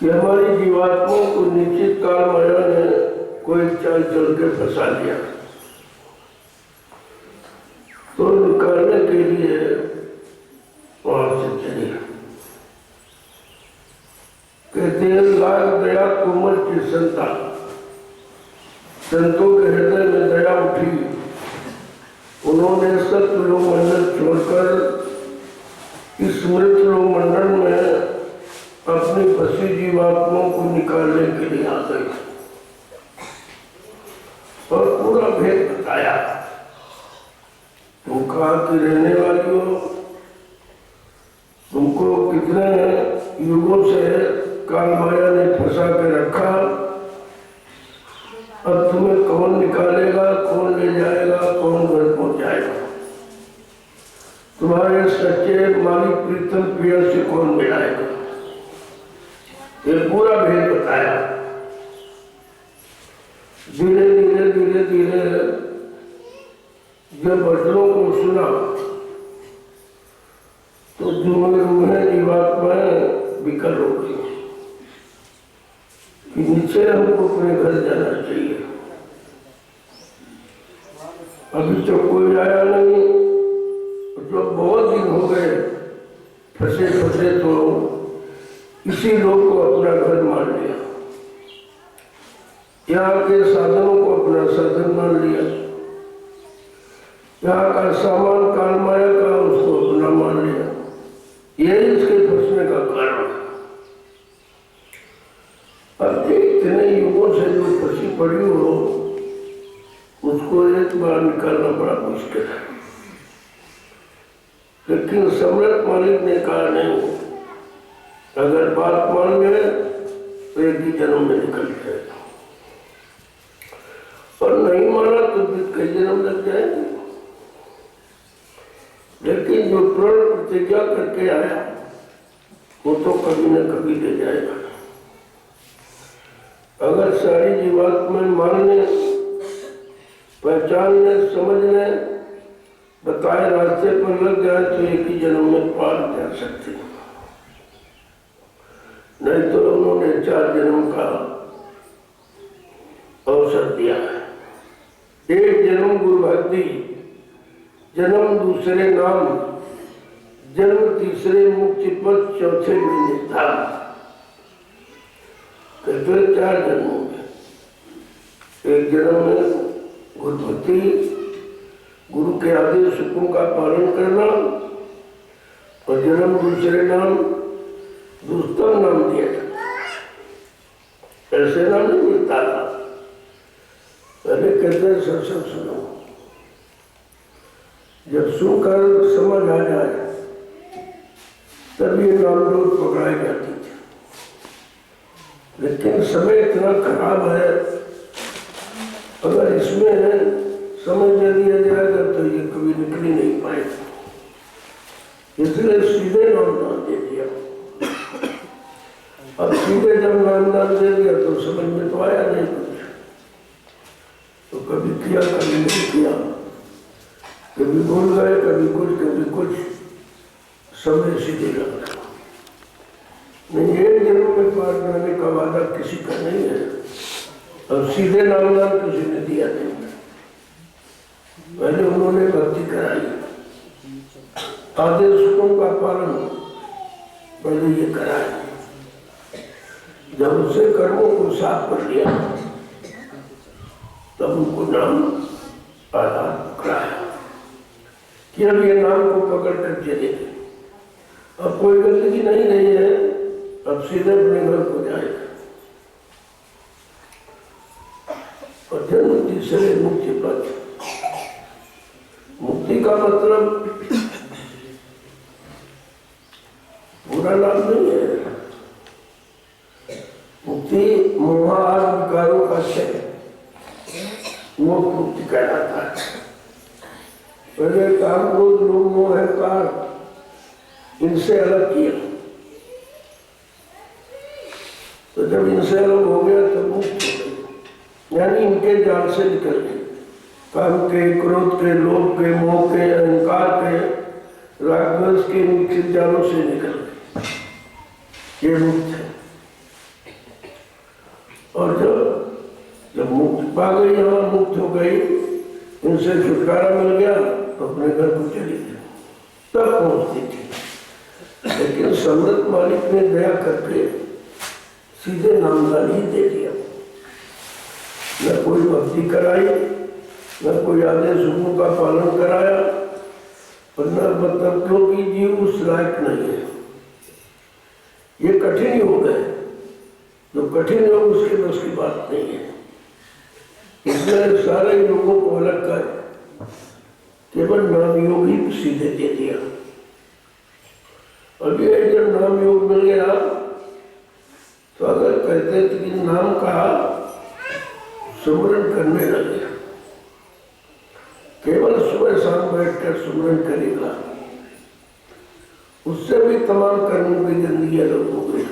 कि हमारी जीवात्माओं को निश्चित काल माया ने कोई चाल चल के फंसा लिया, तो निकालने के लिए वहां से चले। कहते हैं लाग दया कोमल की संतान, संतों के हृदय में दया उठी, उन्होंने सत्लोक मंडल छोड़कर इस मृत लोक मंडल में अपनी फंसी जीवात्माओं को निकालने के लिए आ गए और पूरा भेद बताया। तुम कहाँ की रहने वाली हो, तुमको कितने युगों से काल माया ने फंसा के रखा, अब तुम्हें कौन निकालेगा, कौन ले जाएगा, कौन घर पहुंचाएगा, तुम्हारे सच्चे मालिक प्रीतम प्रिय से कौन मिलाएगा। ये पूरा भेद बताया। धीरे धीरे धीरे धीरे जब वचनों को सुना तो रूहें जीवात्माएं विकल हो गई कि नीचे हमको अपने घर जाना चाहिए। अभी तो कोई आया नहीं, जो बहुत दिन हो गए फंसे फंसे, तो इसी लोग को अपना घर मान लिया, यहाँ के साधनों को अपना साधन मान लिया, यहाँ का सामान काल माया का उसको अपना मान लिया। यही इसके फंसने का कारण है। अब इतने युगों से जो फंसी पड़ी हो, उसको एक बार निकालना बड़ा मुश्किल है। लेकिन सम्राट मालिक ने कहा नहीं, अगर बात मान गए तो एक ही जन्म में निकल जाएगा, और नहीं माना तो फिर कई जन्म लग जाएंगे। लेकिन जो प्रण प्रतिज्ञा करके आया वो तो कभी न कभी ले जाएगा। अगर सारी जीवात्माएं मानने, पहचानने, समझने, बताए रास्ते पर लग जाए तो एक ही जन्म में पार जा सकते हैं। नहीं तो उन्होंने 4 जन्म का अवसर दिया है। एक जन्म गुरु भक्ति, जन्म दूसरे नाम, जन्म तीसरे मुक्ति पद, चौथे में निधान। कहते 4 जन्म होंगे। एक जन्म में गुरु भक्ति, गुरु के आदेश हुक्म का पालन करना, और जन्म दूसरे नाम, दूसरा नाम दिया जाता, ऐसे नाम नहीं मिलता था। पहले कहते हैं सत्संग सुनो, जब सुनकर समझ आ जाए तब ये नाम रोज पकड़ाई जाती थी। लेकिन समय इतना खराब है, अगर इसमें समझ न लिया जाएगा तो ये कभी निकल ही नहीं पाएगा। इसलिए सीधे नाम दे दिया। अब सीधे जब नाम दे दिया तो समझ में तो आया नहीं कुछ, तो कभी किया कभी नहीं किया, कभी भूल गए कभी कुछ, समय सीधे लग रहा। नहीं, एक जन्म में पार करने का वादा किसी का नहीं है, और सीधे नाम किसी ने दिया नहीं। पहले उन्होंने भक्ति कराई, आदेश हुक्म का पालन पहले ये कराया। जब उसे कर्मों को साफ कर लिया तब उनको नाम आधार पकड़ाया कि अब ये नाम को पकड़ कर चले। अब कोई गलती नहीं है, अब सीधे अपने घर को जाएगा। और जन्म तीसरे मुक्ति पद, मुक्ति का मतलब पूरा नाम नहीं है। मुक्ति मोहार विकारों का क्षय, वो मुक्ति कहलाता है। पहले काम क्रोध लोभ मोह अहंकार, इनसे अलग किया, तो जब इनसे अलग हो गया तो मुक्त हो गई, यानी इनके जाल से निकल गए। काम के, क्रोध के, लोभ के, मोह के, अहंकार के, रागद्वेष के निश्चित जालों से निकल गए। ये मुक्त है। और जब मुक्ति पा गई, यहाँ मुक्त हो गई, इनसे छुटकारा मिल गया तो अपने घर को चली गई, तब पहुंचती थी। लेकिन सम्राट मालिक ने दया करके सीधे नामदान ही दे दिया, न कोई भक्ति कराई, न कोई आदेश हुक्म का पालन कराया, और न मतलब क्योंकि जीव उस लायक नहीं है। ये कठिन योग है, जो कठिन योग उसके बस की बात नहीं है। इसलिए सारे योगों को अलग कर केवल नाम योग ही सीधे दे दिया। अब ये जब नाम योग मिल गया तो अगर कहते थे कि नाम का सुमरन करने लगे, केवल सुबह शाम बैठकर सुमरन करेगा, उससे भी तमाम कर्मों की जिंदगी अलग हो गई।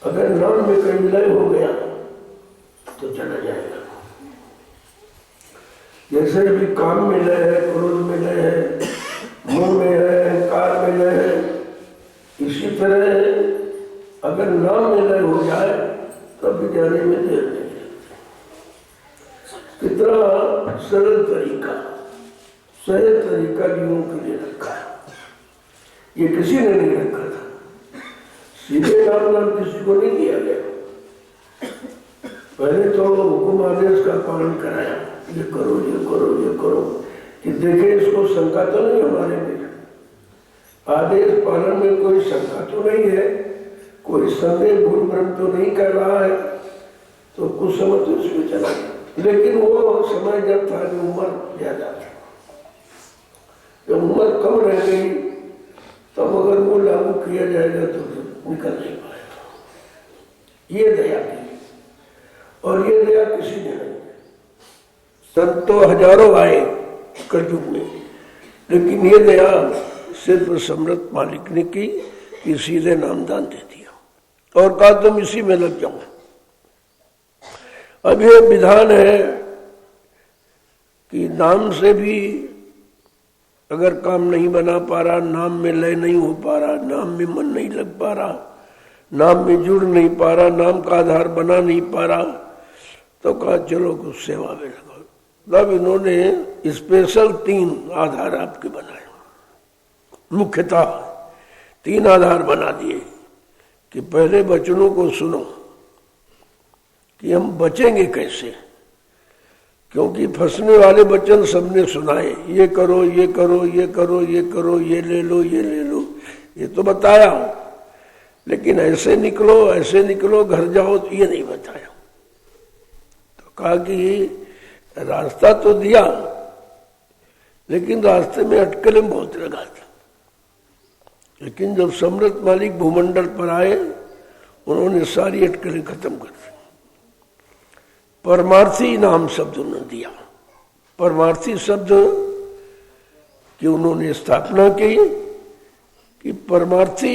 अगर नाम में कहीं विलय हो गया तो चला जाएगा। जैसे भी काम में लय है, क्रोध में लय है, मोह में है, अहंकार में लय है, इसी तरह अगर नाम में लय हो जाए तब भी जाने में देर नहीं लगती। कितना सरल तरीका, सहज तरीका जीवों के लिए रखा है, ये किसी ने नहीं रखा था। सीधे नाम किसी को नहीं दिया गया। पहले तो हुकुम आदेश का पालन कराया, ये करो ये करो ये करो, कि देखे इसको शंका तो नहीं हमारे में, आदेश पालन में कोई शंका तो नहीं है, कोई संदेह भूल भ्रम तो नहीं कर रहा है, तो कुछ समय तो इसमें चला गया। लेकिन वो समय जब था कि उम्र ज्यादा थी, जब उम्र कम रह गई तब अगर वो लागू किया जाएगा तो निकल नहीं पाएगा। ये दया की, और ये दया किसी ने नहीं। संत तो हजारों आए कलयुग में, लेकिन ये दया सिर्फ सम्राट मालिक ने की कि सीधे नामदान दे दिया और कहा तुम इसी में लग जाओ। अब ये विधान है कि नाम से भी अगर काम नहीं बना पा रहा, नाम में लय नहीं हो पा रहा, नाम में मन नहीं लग पा रहा, नाम में जुड़ नहीं पा रहा, नाम का आधार बना नहीं पा रहा, तो कहा चलो कुछ सेवा में लगाओ। तब इन्होंने स्पेशल 3 आधार आपके बनाए, मुख्यतः 3 आधार बना दिए कि पहले वचनों को सुनो कि हम बचेंगे कैसे, क्योंकि फंसने वाले वचन सबने सुनाए, ये करो ये करो ये करो ये करो, ये ले लो ये ले लो, ये तो बताया, लेकिन ऐसे निकलो घर जाओ, तो ये नहीं बताया। तो कहा कि रास्ता तो दिया, लेकिन रास्ते में अटकलें बहुत लगा था। लेकिन जब सम्राट मालिक भूमंडल पर आए, उन्होंने सारी अटकलें खत्म कर दी। परमार्थी नाम शब्द उन्होंने दिया। परमार्थी शब्द की उन्होंने स्थापना की कि परमार्थी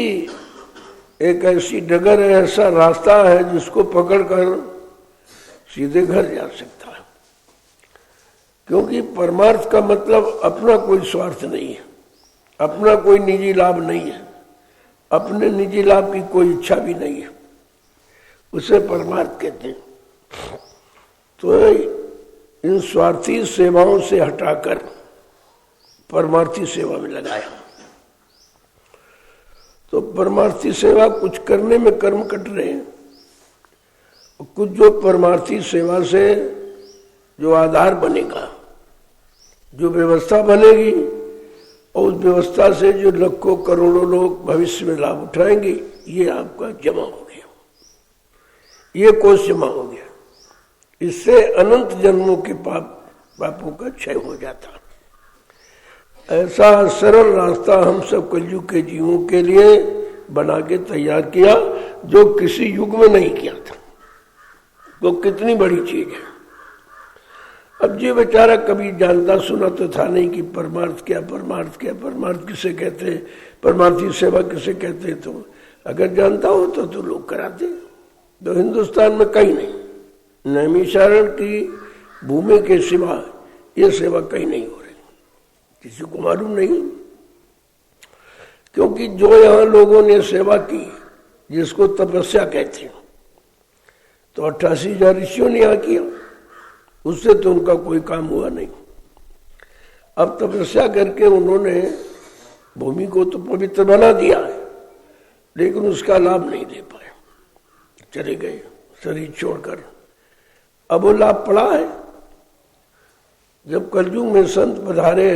एक ऐसी डगर है, ऐसा रास्ता है जिसको पकड़कर सीधे घर जा सकता है। क्योंकि परमार्थ का मतलब अपना कोई स्वार्थ नहीं है, अपना कोई निजी लाभ नहीं है, अपने निजी लाभ की कोई इच्छा भी नहीं है, उसे परमार्थ कहते हैं। तो इन स्वार्थी सेवाओं से हटाकर परमार्थी सेवा में लगाया। तो परमार्थी सेवा कुछ करने में कर्म कट रहे हैं, कुछ जो परमार्थी सेवा से जो आधार बनेगा, जो व्यवस्था बनेगी, और उस व्यवस्था से जो लाखों करोड़ों लोग भविष्य में लाभ उठाएंगे, ये आपका जमा हो गया, ये कोष जमा हो गया। इससे अनंत जन्मों के पापों का क्षय हो जाता। ऐसा सरल रास्ता हम सब कलयुग के जीवों के लिए बना के तैयार किया, जो किसी युग में नहीं किया था। वो कितनी बड़ी चीज है। अब ये बेचारा कभी जानता सुना तो था नहीं कि परमार्थ क्या, परमार्थ क्या, परमार्थ किसे कहते, परमार्थी सेवा किसे कहते। तो अगर जानता हो तो लोग कराते। तो हिंदुस्तान में कहीं नहीं, नैमिषारण्य की भूमि के सिवा ये सेवा कहीं नहीं हो रही, किसी को मालूम नहीं। क्योंकि जो यहाँ लोगों ने सेवा की, जिसको तपस्या कहते हैं, तो तो 88,000 ऋषियों ने यहाँ किया, उससे तो उनका कोई काम हुआ नहीं। अब तपस्या करके उन्होंने भूमि को तो पवित्र बना दिया है, लेकिन उसका लाभ नहीं ले पाए, चले गए शरीर छोड़कर। अब वो लाभ पड़ा है। जब कलयुग में संत पधारे,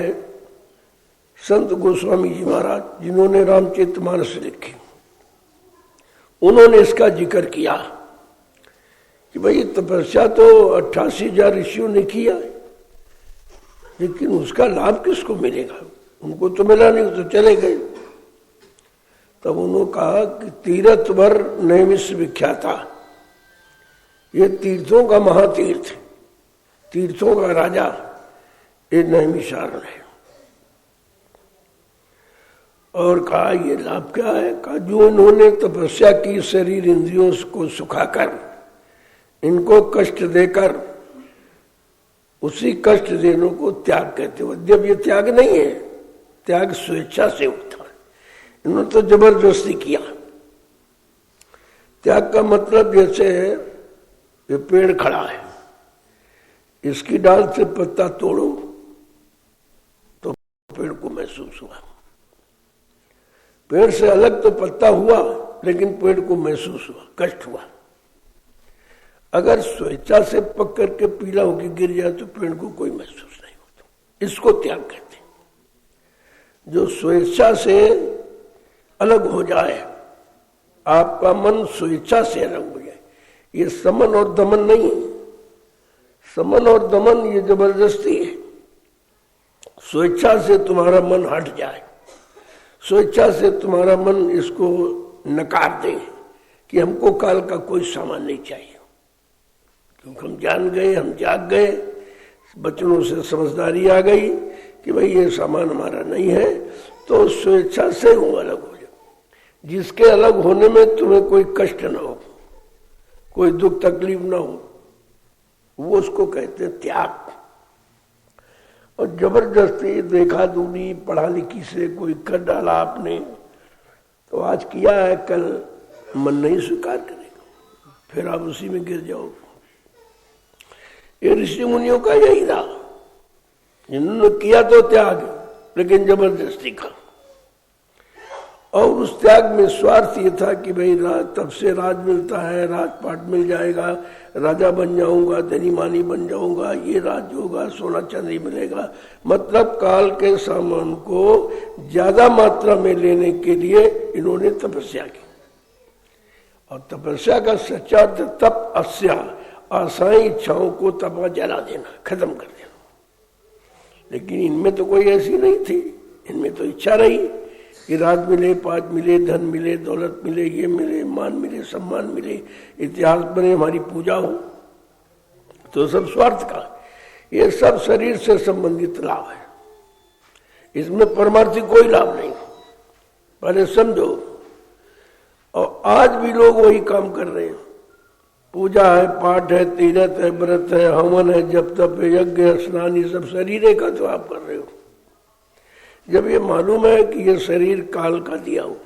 संत गोस्वामी जी महाराज, जिन्होंने रामचरितमानस लिखी, उन्होंने इसका जिक्र किया कि भाई तपस्या तो 88,000 ऋषियों ने किया है, लेकिन उसका लाभ किसको मिलेगा? उनको तो मिला नहीं, तो चले गए। तब उन्होंने कहा कि तीर्थ भर नैमिष विख्याता, ये तीर्थों का महातीर्थ, तीर्थों का राजा ये नैमिषारण्य है। और कहा ये लाभ क्या है? कहा जो इन्होंने तपस्या की, शरीर इंद्रियों को सुखाकर, इनको कष्ट देकर, उसी कष्ट देने को त्याग कहते हो। जब ये त्याग नहीं है, त्याग स्वेच्छा से होता है, इन्होंने तो जबरदस्ती किया। त्याग का मतलब जैसे ये पेड़ खड़ा है, इसकी डाल से पत्ता तोड़ो तो पेड़ को महसूस हुआ, पेड़ से अलग तो पत्ता हुआ, लेकिन पेड़ को महसूस हुआ, कष्ट हुआ। अगर स्वेच्छा से पक करके पीला होकर गिर जाए तो पेड़ को कोई महसूस नहीं होता, इसको त्याग कहते हैं। जो स्वेच्छा से अलग हो जाए, आपका मन स्वेच्छा से अलग हो जाए, ये समन और दमन नहीं है। समन और दमन ये जबरदस्ती है। स्वेच्छा से तुम्हारा मन हट जाए, स्वेच्छा से तुम्हारा मन इसको नकार दे कि हमको काल का कोई सामान नहीं चाहिए, क्योंकि हम जान गए, हम जाग गए, बचनों से समझदारी आ गई कि भाई ये सामान हमारा नहीं है, तो स्वेच्छा से वो अलग हो जाए। जिसके अलग होने में तुम्हें कोई कष्ट ना हो, कोई दुख तकलीफ ना हो, वो उसको कहते हैं त्याग। और जबरदस्ती देखा दूनी पढ़ा लिखी से कोई कर डाला आपने, तो आज किया है, कल मन नहीं स्वीकार करेगा, फिर आप उसी में गिर जाओगे। ये ऋषि मुनियों का यही था, जिन्होंने किया तो त्याग, लेकिन जबरदस्ती का। और उस त्याग में स्वार्थ ये था कि भाई तब से राज मिलता है, राजपाट मिल जाएगा, राजा बन जाऊंगा, धनी मानी बन जाऊंगा, ये राज होगा, सोना चांदी मिलेगा। मतलब काल के सामान को ज्यादा मात्रा में लेने के लिए इन्होंने तपस्या की। और तपस्या का सच्चा तप अस्या, आसाई इच्छाओं को तपा जला देना, खत्म कर देना। लेकिन इनमें तो कोई ऐसी नहीं थी, इनमें तो इच्छा रही कि राज मिले, पाज मिले, धन मिले, दौलत मिले, ये मिले, मान मिले, सम्मान मिले, इतिहास बने, हमारी पूजा हो, तो सब स्वार्थ का। ये सब शरीर से संबंधित लाभ है, इसमें परमार्थी कोई लाभ नहीं, पहले समझो। और आज भी लोग वही काम कर रहे हैं। पूजा है, पाठ है, तीरथ है, व्रत है, हवन है, जप तप है, यज्ञ है, स्नान, ये सब शरीर का तो आप कर रहे हो। जब ये मालूम है कि ये शरीर काल का दिया हो,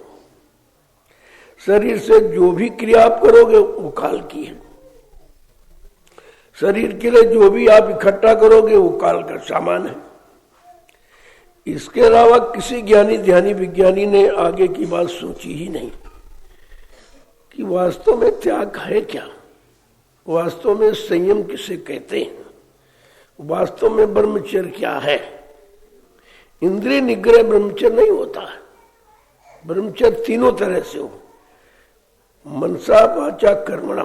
शरीर से जो भी क्रिया आप करोगे वो काल की है, शरीर के लिए जो भी आप इकट्ठा करोगे वो काल का सामान है। इसके अलावा किसी ज्ञानी ध्यानी विज्ञानी ने आगे की बात सोची ही नहीं कि वास्तव में त्याग है क्या, वास्तव में संयम किसे कहते हैं, वास्तव में ब्रह्मचर्य क्या है। इंद्रिय निग्रह ब्रह्मचर्य नहीं होता है। ब्रह्मचर्य तीनों तरह से हो, मनसा वाचा कर्मणा,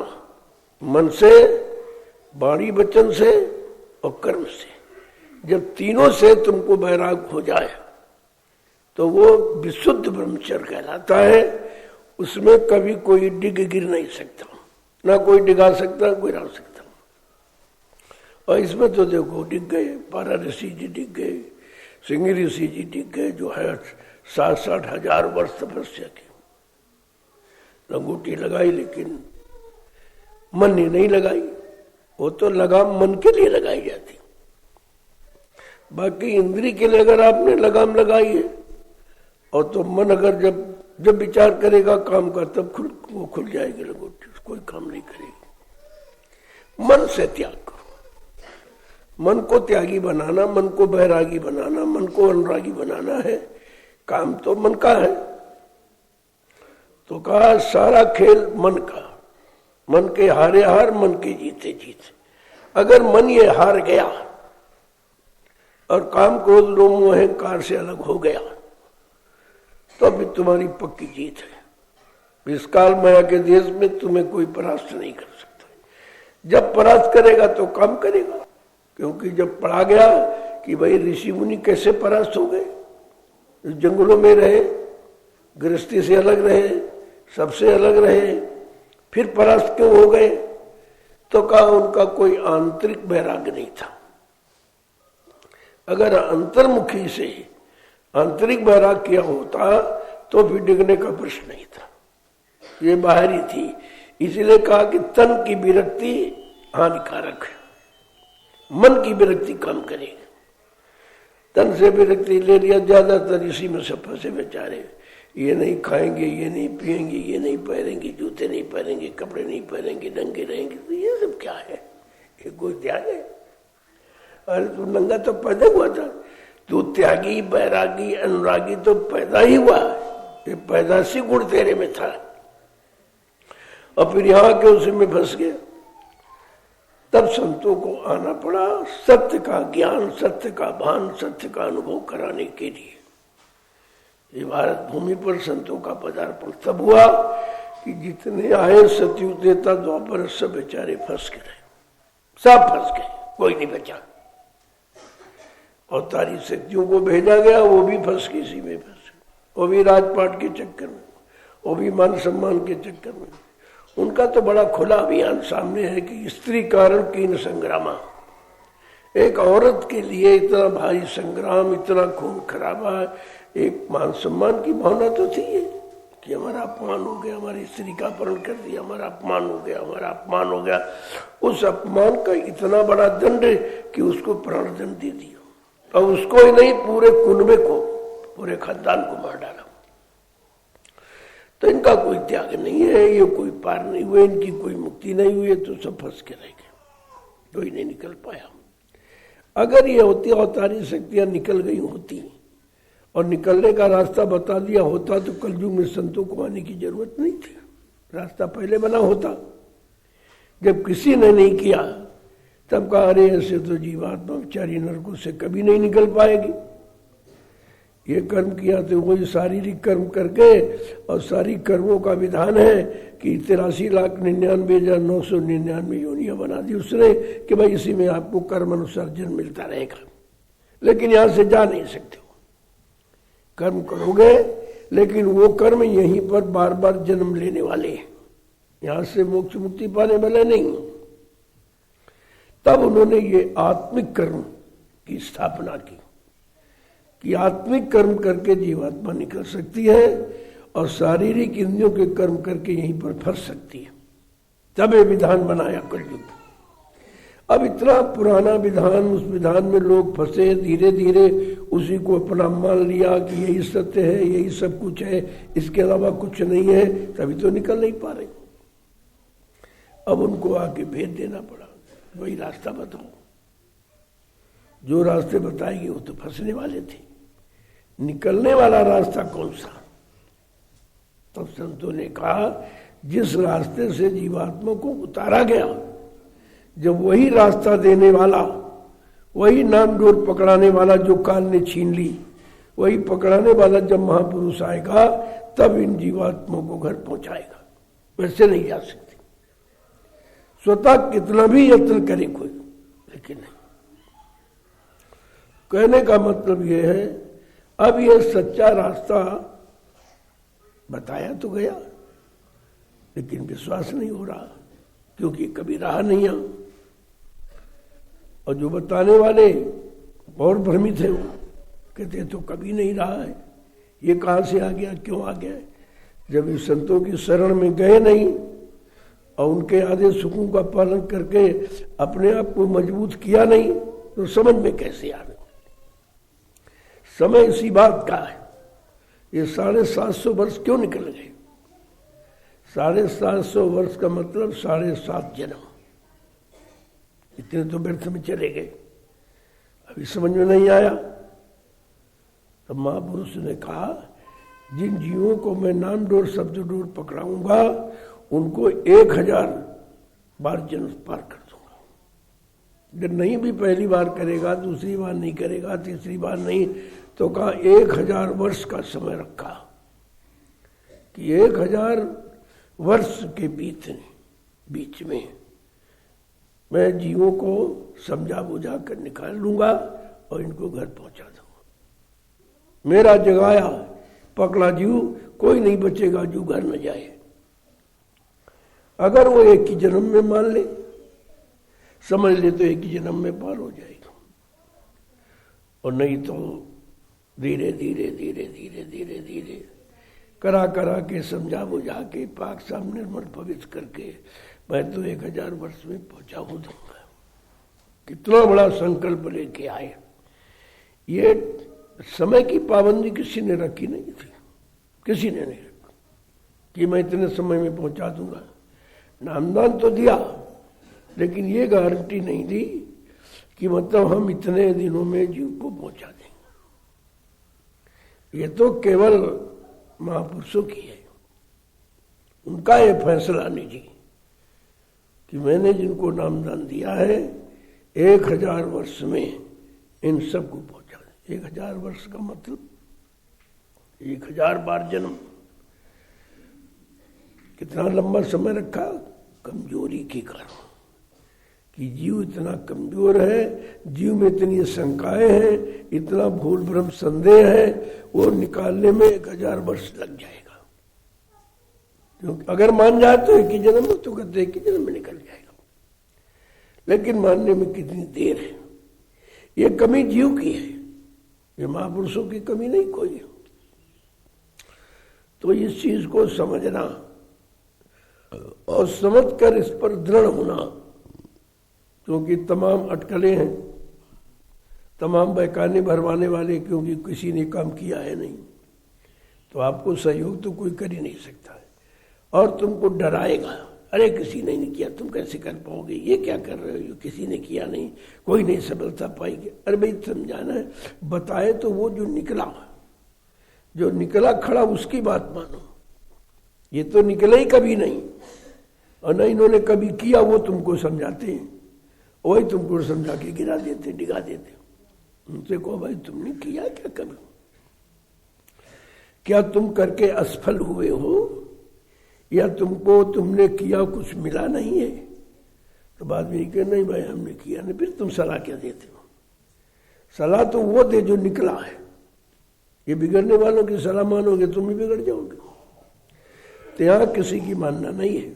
मन से, वाणी वचन से और कर्म से। जब तीनों से तुमको वैराग हो जाए तो वो विशुद्ध ब्रह्मचर्य कहलाता है। उसमें कभी कोई डिग गिर नहीं सकता, ना कोई डिगा सकता, कोई डाल सकता। और इसमें तो देखो डिग गए, पारा ऋषि जी डिग गए, सिंह ऋषि जी डिग गए, जो है 60-60 हजार वर्ष तपस्या की, लंगोटी लगाई लेकिन मन ने नहीं लगाई। वो तो लगाम मन के लिए लगाई जाती, बाकी इंद्री के लिए अगर आपने लगाम लगाई है, और तो मन अगर जब विचार करेगा काम का, तब वो खुल जाएगी लंगोटी, कोई काम नहीं करेगी। मन से त्याग करो। मन को त्यागी बनाना, मन को बैरागी बनाना, मन को अनुरागी बनाना है, काम तो मन का है। तो कहा सारा खेल मन का, मन के हारे हार, मन के जीते जीत। अगर मन ये हार गया और काम क्रोध लोभ मोह अहंकार से अलग हो गया तो अभी तुम्हारी पक्की जीत है। इस काल माया के देश में तुम्हें कोई परास्त नहीं कर सकता। जब परास्त करेगा तो काम करेगा, क्योंकि जब पढ़ा गया कि भाई ऋषि मुनि कैसे परास्त हो गए, जंगलों में रहे, गृहस्थी से अलग रहे, सबसे अलग रहे, फिर परास्त क्यों हो गए, तो कहा उनका कोई आंतरिक वैराग्य नहीं था। अगर अंतर्मुखी से आंतरिक वैराग्य किया होता तो फिर डिगने का प्रश्न नहीं था, ये बाहरी थी। इसलिए कहा कि तन की विरक्ति हानिकारक है, मन की विरक्ति कम करेगी। तन से विरक्ति ले लिया, ज्यादातर इसी में सब फंसे बेचारे। ये नहीं खाएंगे, ये नहीं पिएंगे, ये नहीं पहनेंगे, जूते नहीं पहनेंगे, कपड़े नहीं पहनेंगे, नंगे रहेंगे। तो ये सब क्या है, ये कोई त्याग है? अरे तू नंगा तो पैदा हुआ था, तू त्यागी बैरागी अनुरागी तो पैदा ही हुआ, ये पैदाशी गुण तेरे में था। और फिर यहाँ के उसी में फंस गया। तब संतों को आना पड़ा सत्य का ज्ञान, सत्य का भान, सत्य का अनुभव कराने के लिए। ये भारत भूमि पर संतों का पदार्पण तब हुआ कि जितने आए सतयुग देता द्वापर सब बेचारे फंस के रहे, सब फंस गए, कोई नहीं बचा। और तारी शक्तियों को भेजा गया, वो भी फंस के इसी में फंस गए, वो भी राजपाट के चक्कर में, वो भी मान सम्मान के चक्कर में। उनका तो बड़ा खुला अभियान सामने है कि स्त्री कारण कीन संग्रामा। एक औरत के लिए इतना भारी संग्राम, इतना खून खराबा, एक मान सम्मान की भावना तो थी कि हमारा अपमान हो गया, हमारी स्त्री का अपहरण कर दिया, हमारा अपमान हो गया, हमारा अपमान हो गया। उस अपमान का इतना बड़ा दंड कि उसको प्राण दंड दे दिया, और उसको ही नहीं पूरे कुनबे को, पूरे खानदान को मार डाला। तो इनका कोई त्याग नहीं है, ये कोई पार नहीं हुए, इनकी कोई मुक्ति नहीं हुई, तो सब फंस के रह गए, कोई नहीं निकल पाया। अगर ये होती अवतारी शक्तियां निकल गई होती और निकलने का रास्ता बता दिया होता तो कलयुग में संतों को आने की जरूरत नहीं थी, रास्ता पहले बना होता। जब किसी ने नहीं किया तब कहा अरे ऐसे तो जीवात्मा बेचारी नरकों से कभी नहीं निकल पाएगी। ये कर्म किया तो वही शारीरिक कर्म करके, और सारी कर्मों का विधान है कि 83,99,999 योनियां बना दी उसने कि भाई इसी में आपको कर्म अनुसार जन्म मिलता रहेगा। लेकिन यहां से जा नहीं सकते हो, कर्म करोगे लेकिन वो कर्म यहीं पर बार बार जन्म लेने वाले हैं, यहां से मोक्ष मुक्ति पाने वाले नहीं। तब उन्होंने ये आत्मिक कर्म की स्थापना की कि आत्मिक कर्म करके जीवात्मा निकल सकती है और शारीरिक इंद्रियों के कर्म करके यहीं पर फंस सकती है। तब ये विधान बनाया कलयुग। अब इतना पुराना विधान, उस विधान में लोग फंसे, धीरे धीरे उसी को अपना मान लिया कि यही सत्य है, यही सब कुछ है, इसके अलावा कुछ नहीं है, तभी तो निकल नहीं पा रहे। अब उनको आके भेद देना पड़ा, वही रास्ता बताओ। जो रास्ते बताएगी वो तो फंसने वाले थे, निकलने वाला रास्ता कौन सा? तब संतों ने कहा जिस रास्ते से जीवात्मा को उतारा गया, जब वही रास्ता देने वाला, वही नाम डोर पकड़ाने वाला जो काल ने छीन ली, वही पकड़ाने वाला जब महापुरुष आएगा तब इन जीवात्माओं को घर पहुंचाएगा। वैसे नहीं जा सकते, स्वतः कितना भी यत्न करे कोई, लेकिन नहीं। कहने का मतलब यह है अब यह सच्चा रास्ता बताया तो गया, लेकिन विश्वास नहीं हो रहा, क्योंकि कभी रहा नहीं है। और जो बताने वाले और भ्रमित है, वो कहते तो कभी नहीं रहा है, ये कहां से आ गया, क्यों आ गया? जब इस संतों की शरण में गए नहीं और उनके आदेश हुकुम का पालन करके अपने आप को मजबूत किया नहीं, तो समझ में कैसे आ रहा? समय इसी बात का है। ये 750 वर्ष क्यों निकल गए? 750 वर्ष का मतलब 7.5 जन्म। इतने तो व्यर्थ में चले गए। अभी समझ में नहीं आया। तब महापुरुष ने कहा, जिन जीवों को मैं नाम डोर शब्द डोर पकड़ाऊंगा उनको 1000 बार जन्म पार कर दूंगा। जब नहीं भी पहली बार करेगा, दूसरी बार नहीं करेगा, तीसरी बार नहीं, तो कहा 1000 वर्ष का समय रखा कि 1000 वर्ष के बीच में मैं जीवों को समझा बुझा कर निकाल लूंगा और इनको घर पहुंचा दूंगा। मेरा जगाया पकड़ा जीव कोई नहीं बचेगा जो घर न जाए। अगर वो एक ही जन्म में मान ले, समझ ले, तो एक ही जन्म में पार हो जाएगा, और नहीं तो धीरे धीरे धीरे धीरे धीरे धीरे करा करा के समझा बुझा के पाक सामने निर्मल पवित्र करके मैं तो 1000 वर्ष में पहुंचा हो दूंगा। कितना बड़ा संकल्प लेके आए। ये समय की पाबंदी किसी ने रखी नहीं थी, किसी ने नहीं रखी कि मैं इतने समय में पहुंचा दूंगा। नामदान तो दिया, लेकिन ये गारंटी नहीं दी कि मतलब हम इतने दिनों में जीव को पहुंचा देंगे। ये तो केवल महापुरुषों की है, उनका ये फैसला निजी कि मैंने जिनको नामदान दिया है 1000 वर्ष में इन सबको पहुंचा दें। 1000 वर्ष का मतलब 1000 बार जन्म। कितना लंबा समय रखा? कमजोरी के कारण कि जीव इतना कमजोर है, जीव में इतनी शंकाएं हैं, इतना भूल भ्रम संदेह है, वो निकालने में 1000 वर्ष लग जाएगा। क्योंकि अगर मान जाए तो एक ही जन्म में, तो कहते एक ही जन्म में निकल जाएगा, लेकिन मानने में कितनी देर है। ये कमी जीव की है, ये महापुरुषों की कमी नहीं कोई। तो इस चीज को समझना और समझ कर इस पर दृढ़ होना, क्योंकि तमाम अटकलें हैं, तमाम बहकाने भरवाने वाले, क्योंकि किसी ने काम किया है नहीं, तो आपको सहयोग तो कोई कर ही नहीं सकता है। और तुमको डराएगा, अरे किसी ने नहीं किया, तुम कैसे कर पाओगे, ये क्या कर रहे हो, किसी ने किया नहीं, कोई नहीं सफलता पाएगी। अरे भाई समझाना है, बताए तो वो जो निकला खड़ा उसकी बात मानो। ये तो निकले ही कभी नहीं, और न इन्होंने कभी किया, वो तुमको समझाते हैं, वही तुमको समझा के गिरा देते, डिगा देते। उनसे कहो भाई तुमने किया क्या कभी? क्या तुम करके असफल हुए हो, या तुमने किया कुछ मिला नहीं है? तो बाद में कहे नहीं भाई हमने किया नहीं। फिर तुम सलाह क्या देते हो? सलाह तो वो दे जो निकला है। ये बिगड़ने वालों की सलाह मानोगे तुम भी बिगड़ जाओगे। तो यहां किसी की मानना नहीं है।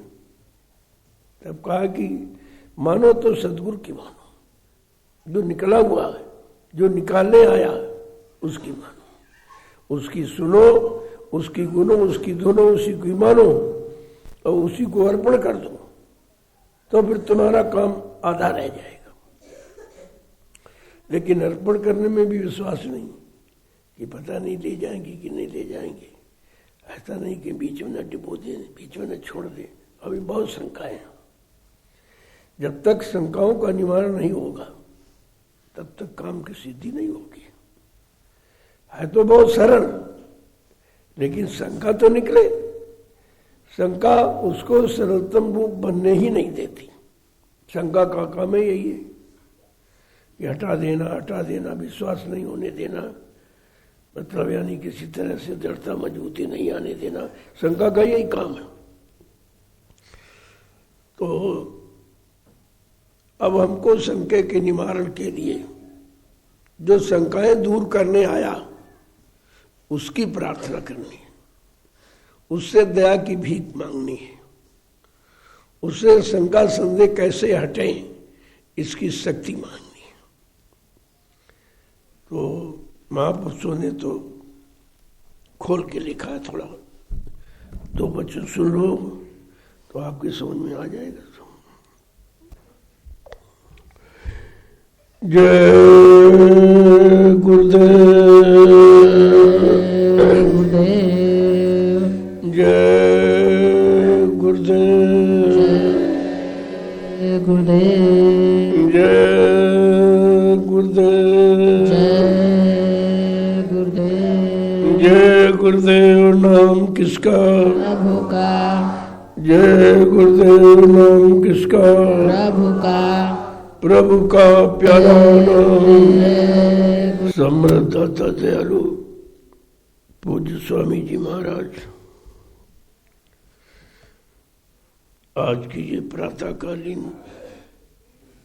तब कहा कि मानो तो सदगुरु की मानो, जो निकला हुआ है, जो निकालने आया उसकी मानो, उसकी सुनो, उसकी गुनो, उसकी धुनो, उसी की मानो और उसी को अर्पण कर दो, तो फिर तुम्हारा काम आधा रह जाएगा। लेकिन अर्पण करने में भी विश्वास नहीं कि पता नहीं ले जाएंगे कि नहीं ले जाएंगे। ऐसा नहीं कि बीच में न डिबो दे, बीच में न छोड़ दे। अभी बहुत शंकाएं हैं। जब तक शंकाओं का निवारण नहीं होगा तब तक काम की सिद्धि नहीं होगी। है तो बहुत सरल, लेकिन शंका तो निकले। शंका उसको सरलतम रूप बनने ही नहीं देती। शंका का काम है यही है कि हटा देना, विश्वास नहीं होने देना, मतलब यानी किसी तरह से दृढ़ता मजबूती नहीं आने देना। शंका का यही काम है। तो अब हमको शंके के निवारण के लिए जो शंकाएं दूर करने आया उसकी प्रार्थना करनी है, उससे दया की भीख मांगनी है, उससे शंका संदेह कैसे हटें इसकी शक्ति मांगनी है। तो महापुरुषों ने तो खोल के लिखा है। थोड़ा 2 बच्चों सुन लो तो आपकी समझ में आ जाएगा। जय गुरुदेव, जय गुरुदेव, गुरुदेव, जय गुरुदेव। जय गुरुदेव। जय गुरुदेव नाम किसका? प्रभु का। जय गुरुदेव नाम किसका? प्रभु का। प्रभु का प्यारा नाम। समर्थ दाता दयालु पूज्य स्वामी जी महाराज, आज की ये प्रातःकालीन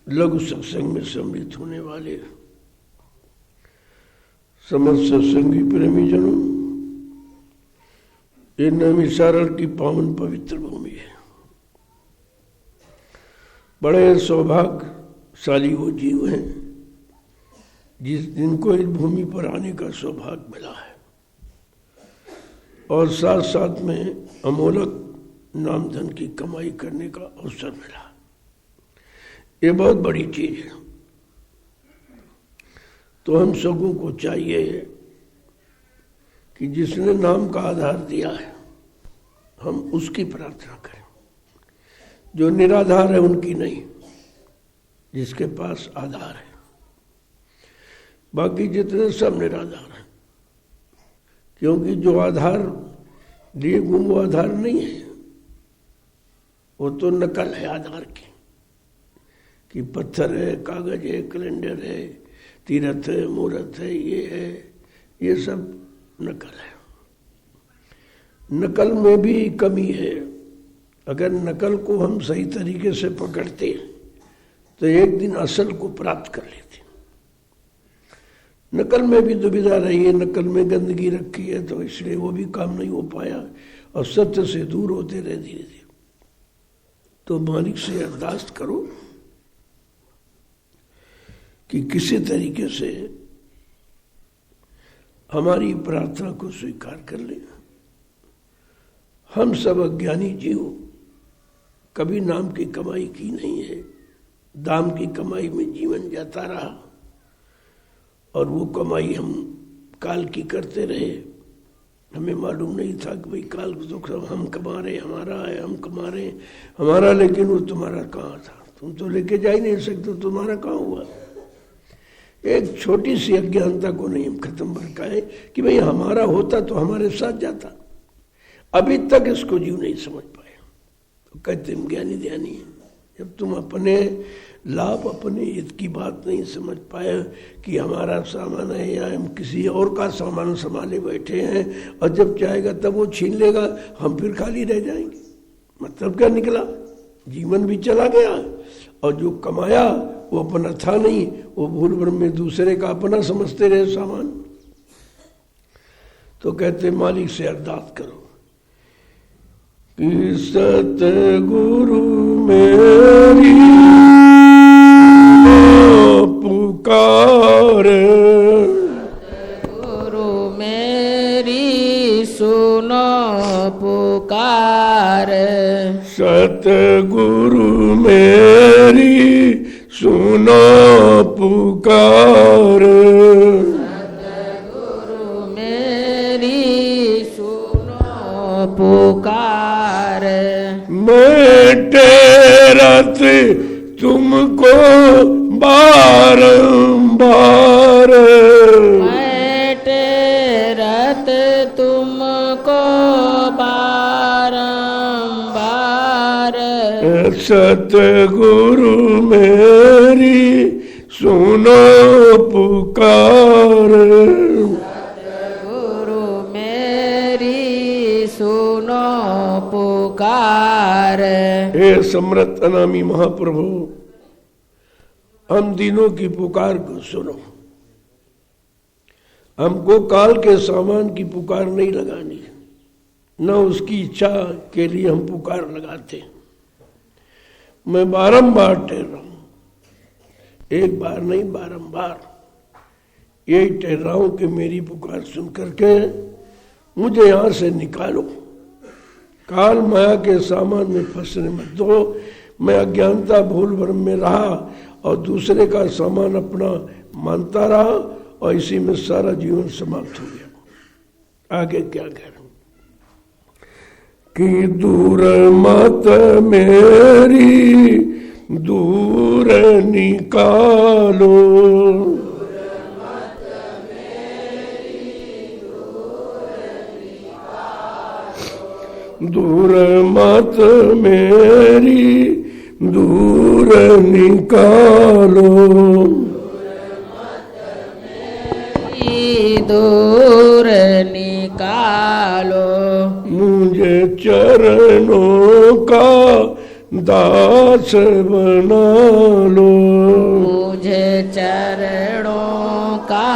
लघु सत्संग में सम्मिलित होने वाले समस्त सत्संगी प्रेमी जनों, ये नैमिषारण्य की पावन पवित्र भूमि है। बड़े सौभाग्यशाली वो जीव हैं जिनको इस भूमि पर आने का सौभाग्य मिला है और साथ साथ में अमोलक नाम धन की कमाई करने का अवसर मिला। ये बहुत बड़ी चीज है। तो हम सबों को चाहिए कि जिसने नाम का आधार दिया है हम उसकी प्रार्थना करें। जो निराधार है उनकी नहीं, जिसके पास आधार है। बाकी जितने सब निराधार हैं, क्योंकि जो आधार लिए वो आधार नहीं है, वो तो नकल है आधार की। कि पत्थर है, कागज है, कैलेंडर है, तीर्थ है, मूर्त है, ये सब नकल है। नकल में भी कमी है। अगर नकल को हम सही तरीके से पकड़ते तो एक दिन असल को प्राप्त कर लेते। नकल में भी दुविधा रही है, नकल में गंदगी रखी है, तो इसलिए वो भी काम नहीं हो पाया और सत्य से दूर होते रहे धीरे धीरे। तो मालिक से अरदास करो कि किसी तरीके से हमारी प्रार्थना को स्वीकार कर ले। हम सब अज्ञानी जीव कभी नाम की कमाई की नहीं है, दाम की कमाई में जीवन जाता रहा और वो कमाई हम काल की करते रहे। हमें मालूम नहीं था कि भाई काल को तो हम कमा रहे, हमारा है, हम कमा रहे हमारा, लेकिन वो तुम्हारा कहाँ था? तुम तो लेके जा ही नहीं सकते, तुम्हारा कहाँ हुआ? एक छोटी सी अज्ञानता को नहीं हम खत्म भरकाए कि भाई हमारा होता तो हमारे साथ जाता। अभी तक इसको जीव नहीं समझ पाए। तो कहते हम ज्ञानी ध्यानी है। जब तुम अपने लाभ, अपने हित की बात नहीं समझ पाए कि हमारा सामान है या हम किसी और का सामान संभाले बैठे हैं, और जब चाहेगा तब वो छीन लेगा, हम फिर खाली रह जाएंगे। मतलब क्या निकला? जीवन भी चला गया और जो कमाया वो अपना था नहीं, वो भूल भ्रम में दूसरे का अपना समझते रहे सामान। तो कहते मालिक से अरदास करो कि सतगुरु मेरी पुकार, गुरु मेरी सुनो पुकार। सतगुरु मेरी सुनो पुकार। सतगुरु मेरी सुनो पुकार। मैं तेरत तुमको बारंबार, मैं तेरत तुमको बारंबार। सतगुरु मेरी सुनो पुकार। सतगुरु मेरी सुनो पुकार। हे सम्राट अनामी महाप्रभु, हम दिनों की पुकार को सुनो। हमको काल के सामान की पुकार नहीं लगानी, न उसकी इच्छा के लिए हम पुकार लगाते। मैं बारंबार ठहर रहा हूं, एक बार नहीं बारंबार यही ठहर रहा हूं कि मेरी पुकार सुन करके मुझे यहां से निकालो। काल माया के सामान में फंसने मत दो। मैं अज्ञानता भूल भ्रम में रहा और दूसरे का सामान अपना मानता रहा और इसी में सारा जीवन समाप्त हो गया। आगे क्या कह रहा हूं कि दूर मत मेरी दूर निकालो। दूर मत मेरी दूर निकालो। दूर निकालो। मुझे चरणों का दास बना लो। मुझे चरणों का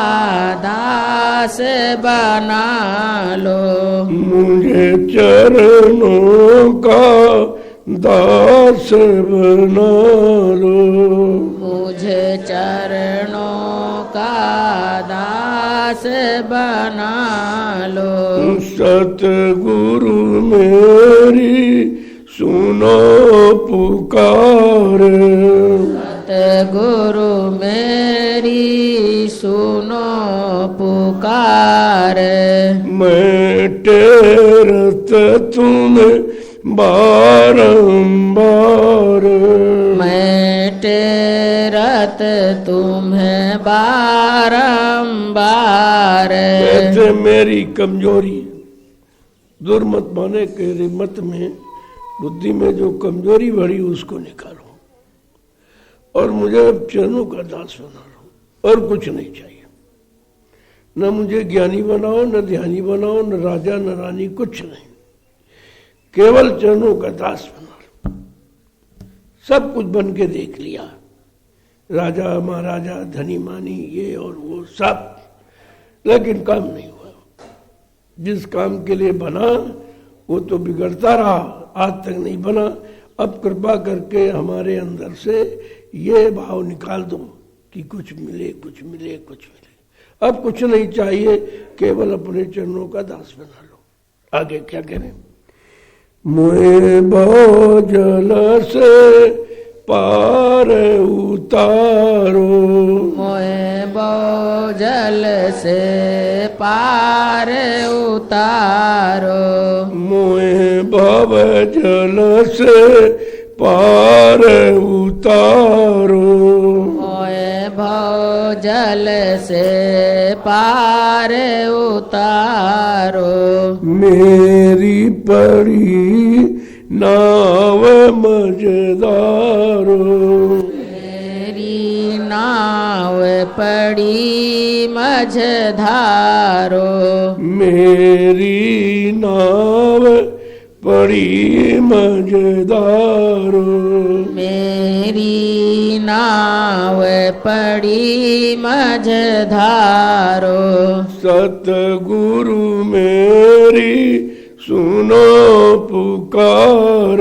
दास बना लो। मुझे चरणों का दास बना लो। मुझे चरणों का दास बना लो। सतगुरु मेरी सुनो पुकार। सतगुरु मेरी सुनो पुकार। मैं टेरत तुम्हें बारंबार। मैं टेरत तुम्हें बारंबार। कहते मेरी कमजोरी दूर मत माने के मत में बुद्धि में जो कमजोरी बढ़ी उसको निकालो और मुझे चरणों का दास बना लो और कुछ नहीं चाहिए। न मुझे ज्ञानी बनाओ, न ध्यानी बनाओ, न राजा न रानी, कुछ नहीं, केवल चरणों का दास बना लो। सब कुछ बन के देख लिया, राजा महाराजा धनी मानी ये और वो सब, लेकिन काम नहीं हुआ। जिस काम के लिए बना वो तो बिगड़ता रहा, आज तक नहीं बना। अब कृपा करके हमारे अंदर से ये भाव निकाल दो कि कुछ मिले कुछ मिले कुछ मिले। अब कुछ नहीं चाहिए, केवल अपने चरणों का दास बना लो। आगे क्या करें? मोहे भवजल से पार उतारो। मोहे भवजल से पार उतारो। मोहे भवजल से पार उतारो। मोहे भवजल से पार उतारो। मेरी पड़ी नाव मझधारो। मेरी नाव पड़ी मझधारो। मेरी नाव पड़ी मझधारो। मेरी नाव पड़ी मझधारो। सतगुरु मेरी सुनो पुकार।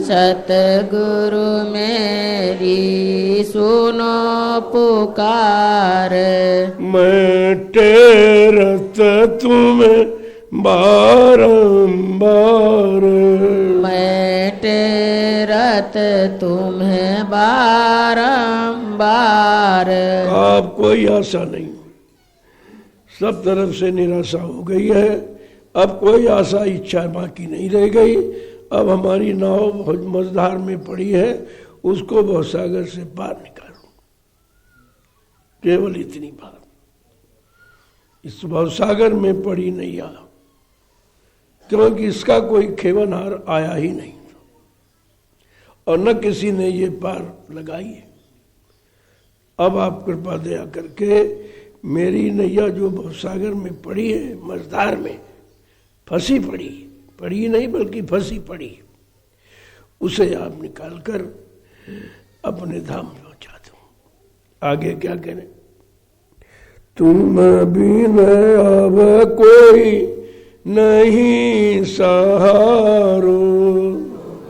सतगुरु मेरी सुनो पुकार। मैं टेरत तुम्हें बारंबार। मैं टेरत तुम्हें बारंबार। अब कोई आशा नहीं, सब तरफ से निराशा हो गई है। अब कोई आशा इच्छा बाकी नहीं रह गई। अब हमारी नाव मझधार में पड़ी है, उसको भवसागर से पार निकालो, केवल इतनी बात। इस भवसागर में पड़ी नैया, क्योंकि इसका कोई खेवनहार आया ही नहीं और न किसी ने ये पार लगाई है। अब आप कृपा दया करके मेरी नैया जो भवसागर में पड़ी है, मझधार में फंसी पड़ी, पड़ी नहीं बल्कि फंसी पड़ी, उसे आप निकाल कर अपने धाम पहुंचा दो। आगे क्या करें? तुम बिन अब कोई नहीं सहारो।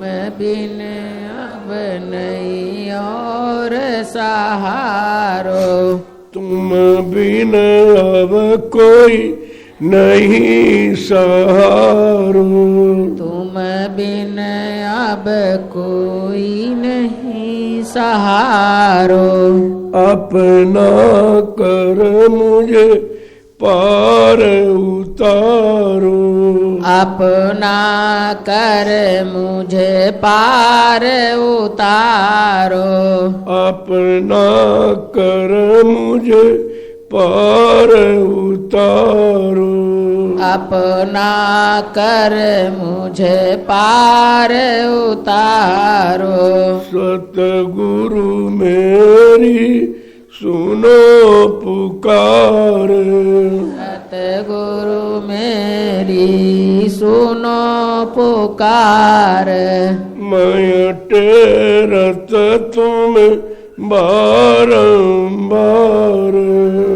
मैं बिन अब नहीं और सहारो। तुम बिन अब कोई नहीं सहारो। तुम बिन अब कोई नहीं सहारो। अपना कर मुझे पार उतारो। अपना कर मुझे पार उतारो, अपना कर मुझे पार उतारो, अपना कर मुझे पार उतारो। सतगुरु मेरी सुनो पुकार, सतगुरु मेरी सुनो पुकार। मैं टेरत तुम्हें बारंबार,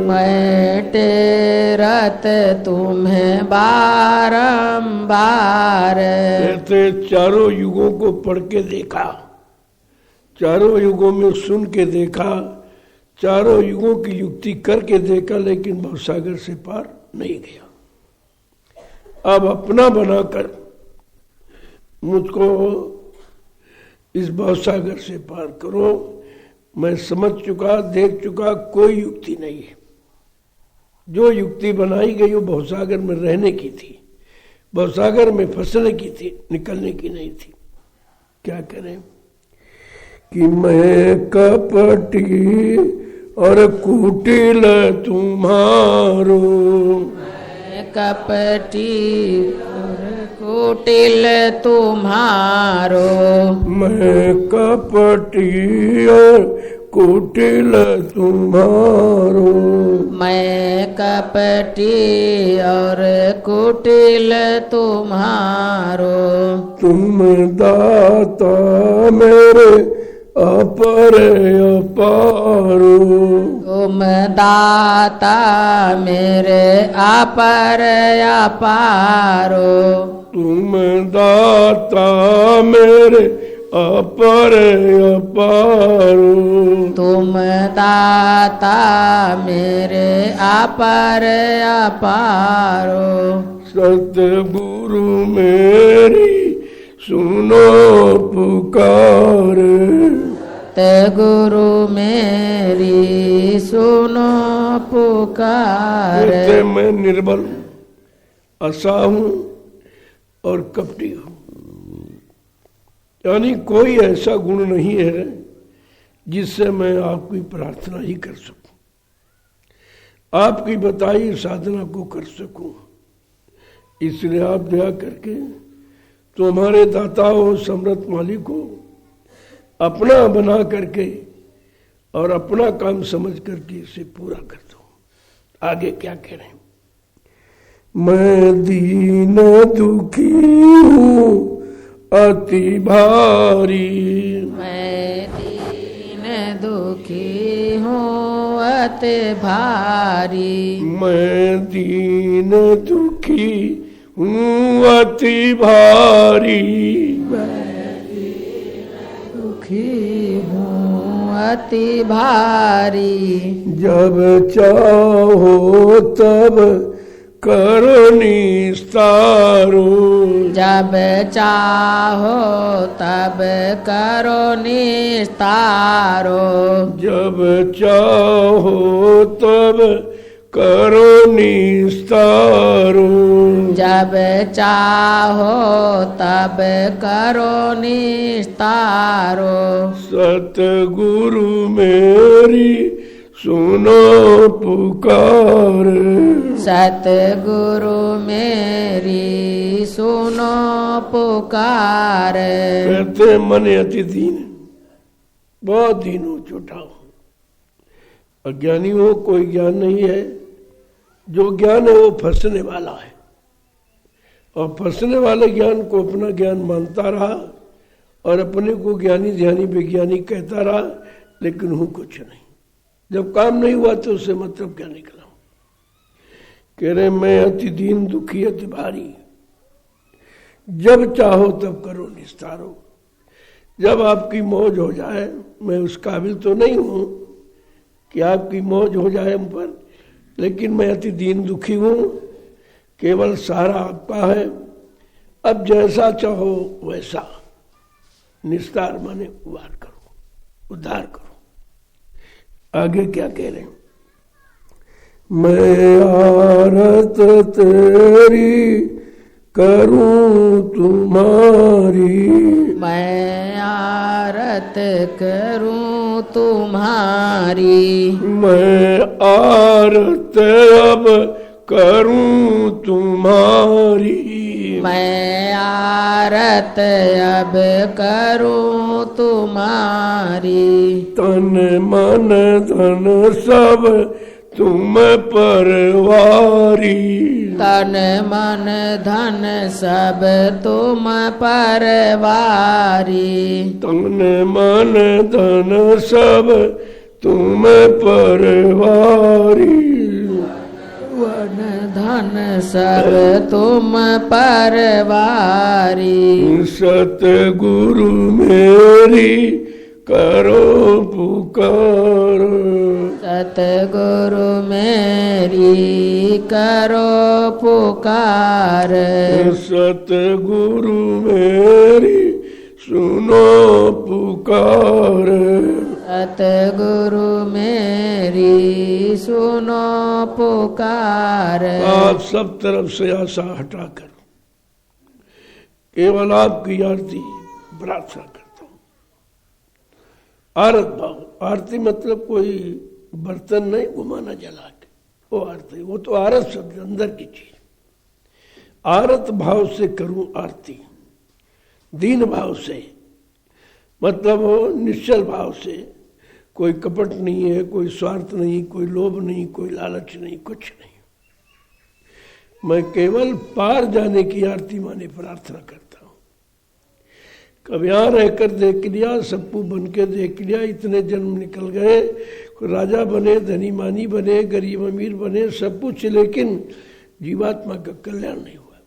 मैं टेरत तुम्हें बारंबार। कहते चारों युगों को पढ़ के देखा, चारों युगों में सुन के देखा, चारों युगों की युक्ति करके देखा, लेकिन भवसागर से पार नहीं गया। अब अपना बनाकर मुझको इस भवसागर से पार करो। मैं समझ चुका, देख चुका, कोई युक्ति नहीं है। जो युक्ति बनाई गई वो भवसागर में रहने की थी, भवसागर में फंसने की थी, निकलने की नहीं थी। क्या करें कि मैं कपटी और कुटिल तुम्हारो, मैं कपटी और कुटिल तुम्हारो, मैं कपटी और कुटिल तुम्हारो, मैं कपटी और कुटिल तुम्हारो। तुम दाता मेरे अपर अपारो, तुम दाता मेरे अपर अपारो, तुम दाता मेरे अपर अपारो, तुम दाता मेरे अपर अपारो। सतगुरु मेरी सुनो पुकार, सतगुरु मेरी सुनो पुकार। मैं निर्बल हूँ, असहाय हूँ और कपटी हूँ। यानी कोई ऐसा गुण नहीं है जिससे मैं आपकी प्रार्थना ही कर सकूं, आपकी बताई साधना को कर सकूं। इसलिए आप दया करके तो हमारे दाता हो, समृद्ध मालिक को अपना बना करके और अपना काम समझ करके इसे पूरा कर दो। आगे क्या कह रहे हैं? मैं दीन दुखी हूँ अति भारी, मैं दीन दुखी हूँ अति भारी, मैं दीन दुखी हूँ अति भारी, दुखी हूँ अति भारी। जब चाहो तब करो निस्तारो, जब चाहो तब करो निस्तारो, जब चाहो तब करो निस्तारो, जब चाहो तब करो निस्तारो। सतगुरु मेरी सुनो पुकार, सतगुरु मेरी सुनो पुकार। कहते मन अति दीन, बहुत दीन हो, छोटा हो, अज्ञानी हो, कोई ज्ञान नहीं है। जो ज्ञान है वो फंसने वाला है, और फंसने वाले ज्ञान को अपना ज्ञान मानता रहा और अपने को ज्ञानी ध्यानी विज्ञानी कहता रहा, लेकिन हूं कुछ नहीं। जब काम नहीं हुआ तो उससे मतलब क्या निकला? कह रहे मैं अति दीन दुखी अति भारी, जब चाहो तब करो निस्तारो। जब आपकी मौज हो जाए, मैं उस काबिल तो नहीं हूं कि आपकी मौज हो जाए हम पर, लेकिन मैं अति दीन दुखी हूं, केवल सहारा आपका है। अब जैसा चाहो वैसा निस्तार माने उबार करो, उद्धार करो। आगे क्या कह रहे हैं? मैं आरत तेरी करूं तुम्हारी, मैं आरत करूं तुम्हारी। मैं आरत अब करूं तुम्हारी, मैं आरत अब करूं तुम्हारी। तन मन धन सब तुम परवारी, तन मन धन सब तुम परवारी। तन मन धन सब तुम परवारी, वन धन सब तुम परवारी। सतगुरु मेरी करो पुकार, सतगुरु मेरी करो पुकार। सतगुरु मेरी सुनो पुकार, सतगुरु मेरी सुनो पुकार। आप सब तरफ से आशा हटाकर केवल आपकी आरती प्रार्थना करता हूँ। आरत भाव, आरती मतलब कोई बर्तन नहीं घुमाना जला के, वो आरती, वो तो आरत शब्द अंदर की चीज। आरत भाव से करूं आरती, दीन भाव से, मतलब वो निश्चल भाव से। कोई कपट नहीं है, कोई स्वार्थ नहीं, कोई लोभ नहीं, कोई लालच नहीं, कुछ नहीं। मैं केवल पार जाने की आरती माने प्रार्थना करता हूं। कब यहां रहकर देख लिया, सबको बन के देख लिया, इतने जन्म निकल गए, राजा बने, धनी मानी बने, गरीब अमीर बने, सब कुछ, लेकिन जीवात्मा का कल्याण नहीं हुआ।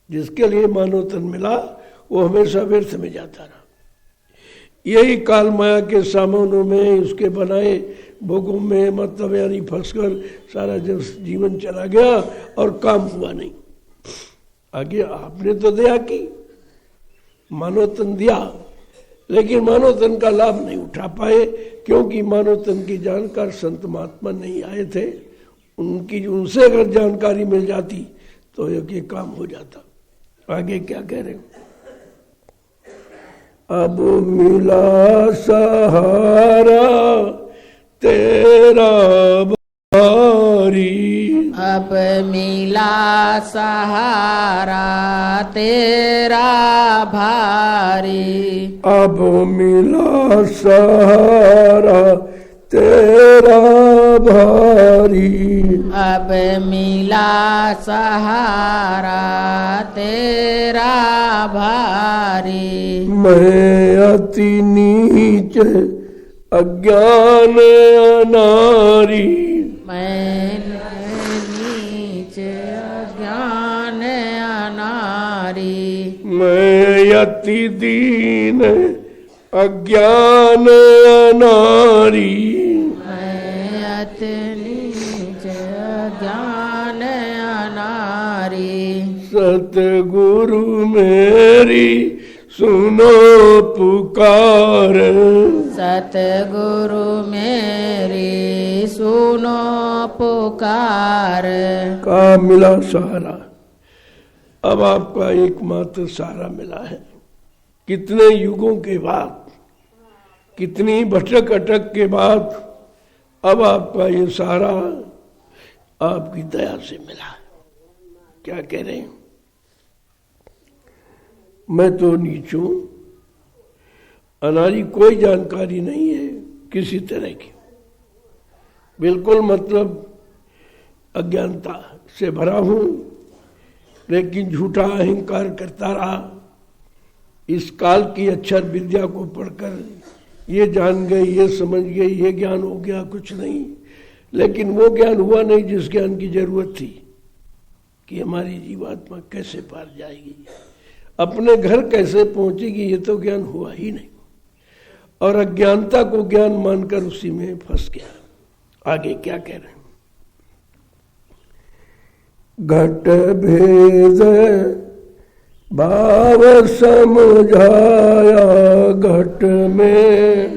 जिसके लिए मानव तन मिला वो हमेशा व्यर्थ में जाता रहा। यही काल माया के सामानों में, उसके बनाए भोगों में, मतलब यानी फंसकर सारा जीवन चला गया और काम हुआ नहीं। आगे आपने तो दया की, मानव तन दिया, लेकिन मानव तन का लाभ नहीं उठा पाए, क्योंकि मानव तन की जानकार संत महात्मा नहीं आए थे। उनसे अगर जानकारी मिल जाती तो ये काम हो जाता। आगे क्या कह रहे हो? अब मिला सहारा तेरा भारी, अब मिला सहारा तेरा भारी। अब मिला सहारा तेरा भारी, अब मिला सहारा तेरा भारी। मैं अति नीच अज्ञान अनारी, मैं नीच अज्ञान अनारी। मैं अति दीन अज्ञान अनारी, मैं अति नीच अज्ञान अनारी। सतगुरु मेरी सुनो पुकार, सतगुरु मेरी सुनो पुकार। का मिला सहारा, अब आपका एकमात्र सहारा मिला है। कितने युगों के बाद, कितनी भटक अटक के बाद अब आपका ये सहारा आपकी दया से मिला है। क्या कह रहे हैं? मैं तो नीच हूं, अनारी, कोई जानकारी नहीं है किसी तरह की, बिल्कुल मतलब अज्ञानता से भरा हूं, लेकिन झूठा अहंकार करता रहा। इस काल की अक्षर विद्या को पढ़कर ये जान गए, ये समझ गए, ये ज्ञान हो गया, कुछ नहीं। लेकिन वो ज्ञान हुआ नहीं जिस ज्ञान की जरूरत थी कि हमारी जीवात्मा कैसे पार जाएगी, अपने घर कैसे पहुंचेगी, ये तो ज्ञान हुआ ही नहीं। और अज्ञानता को ज्ञान मानकर उसी में फंस गया। आगे क्या कह रहे हैं? घट भेद भाव समझाया, घट में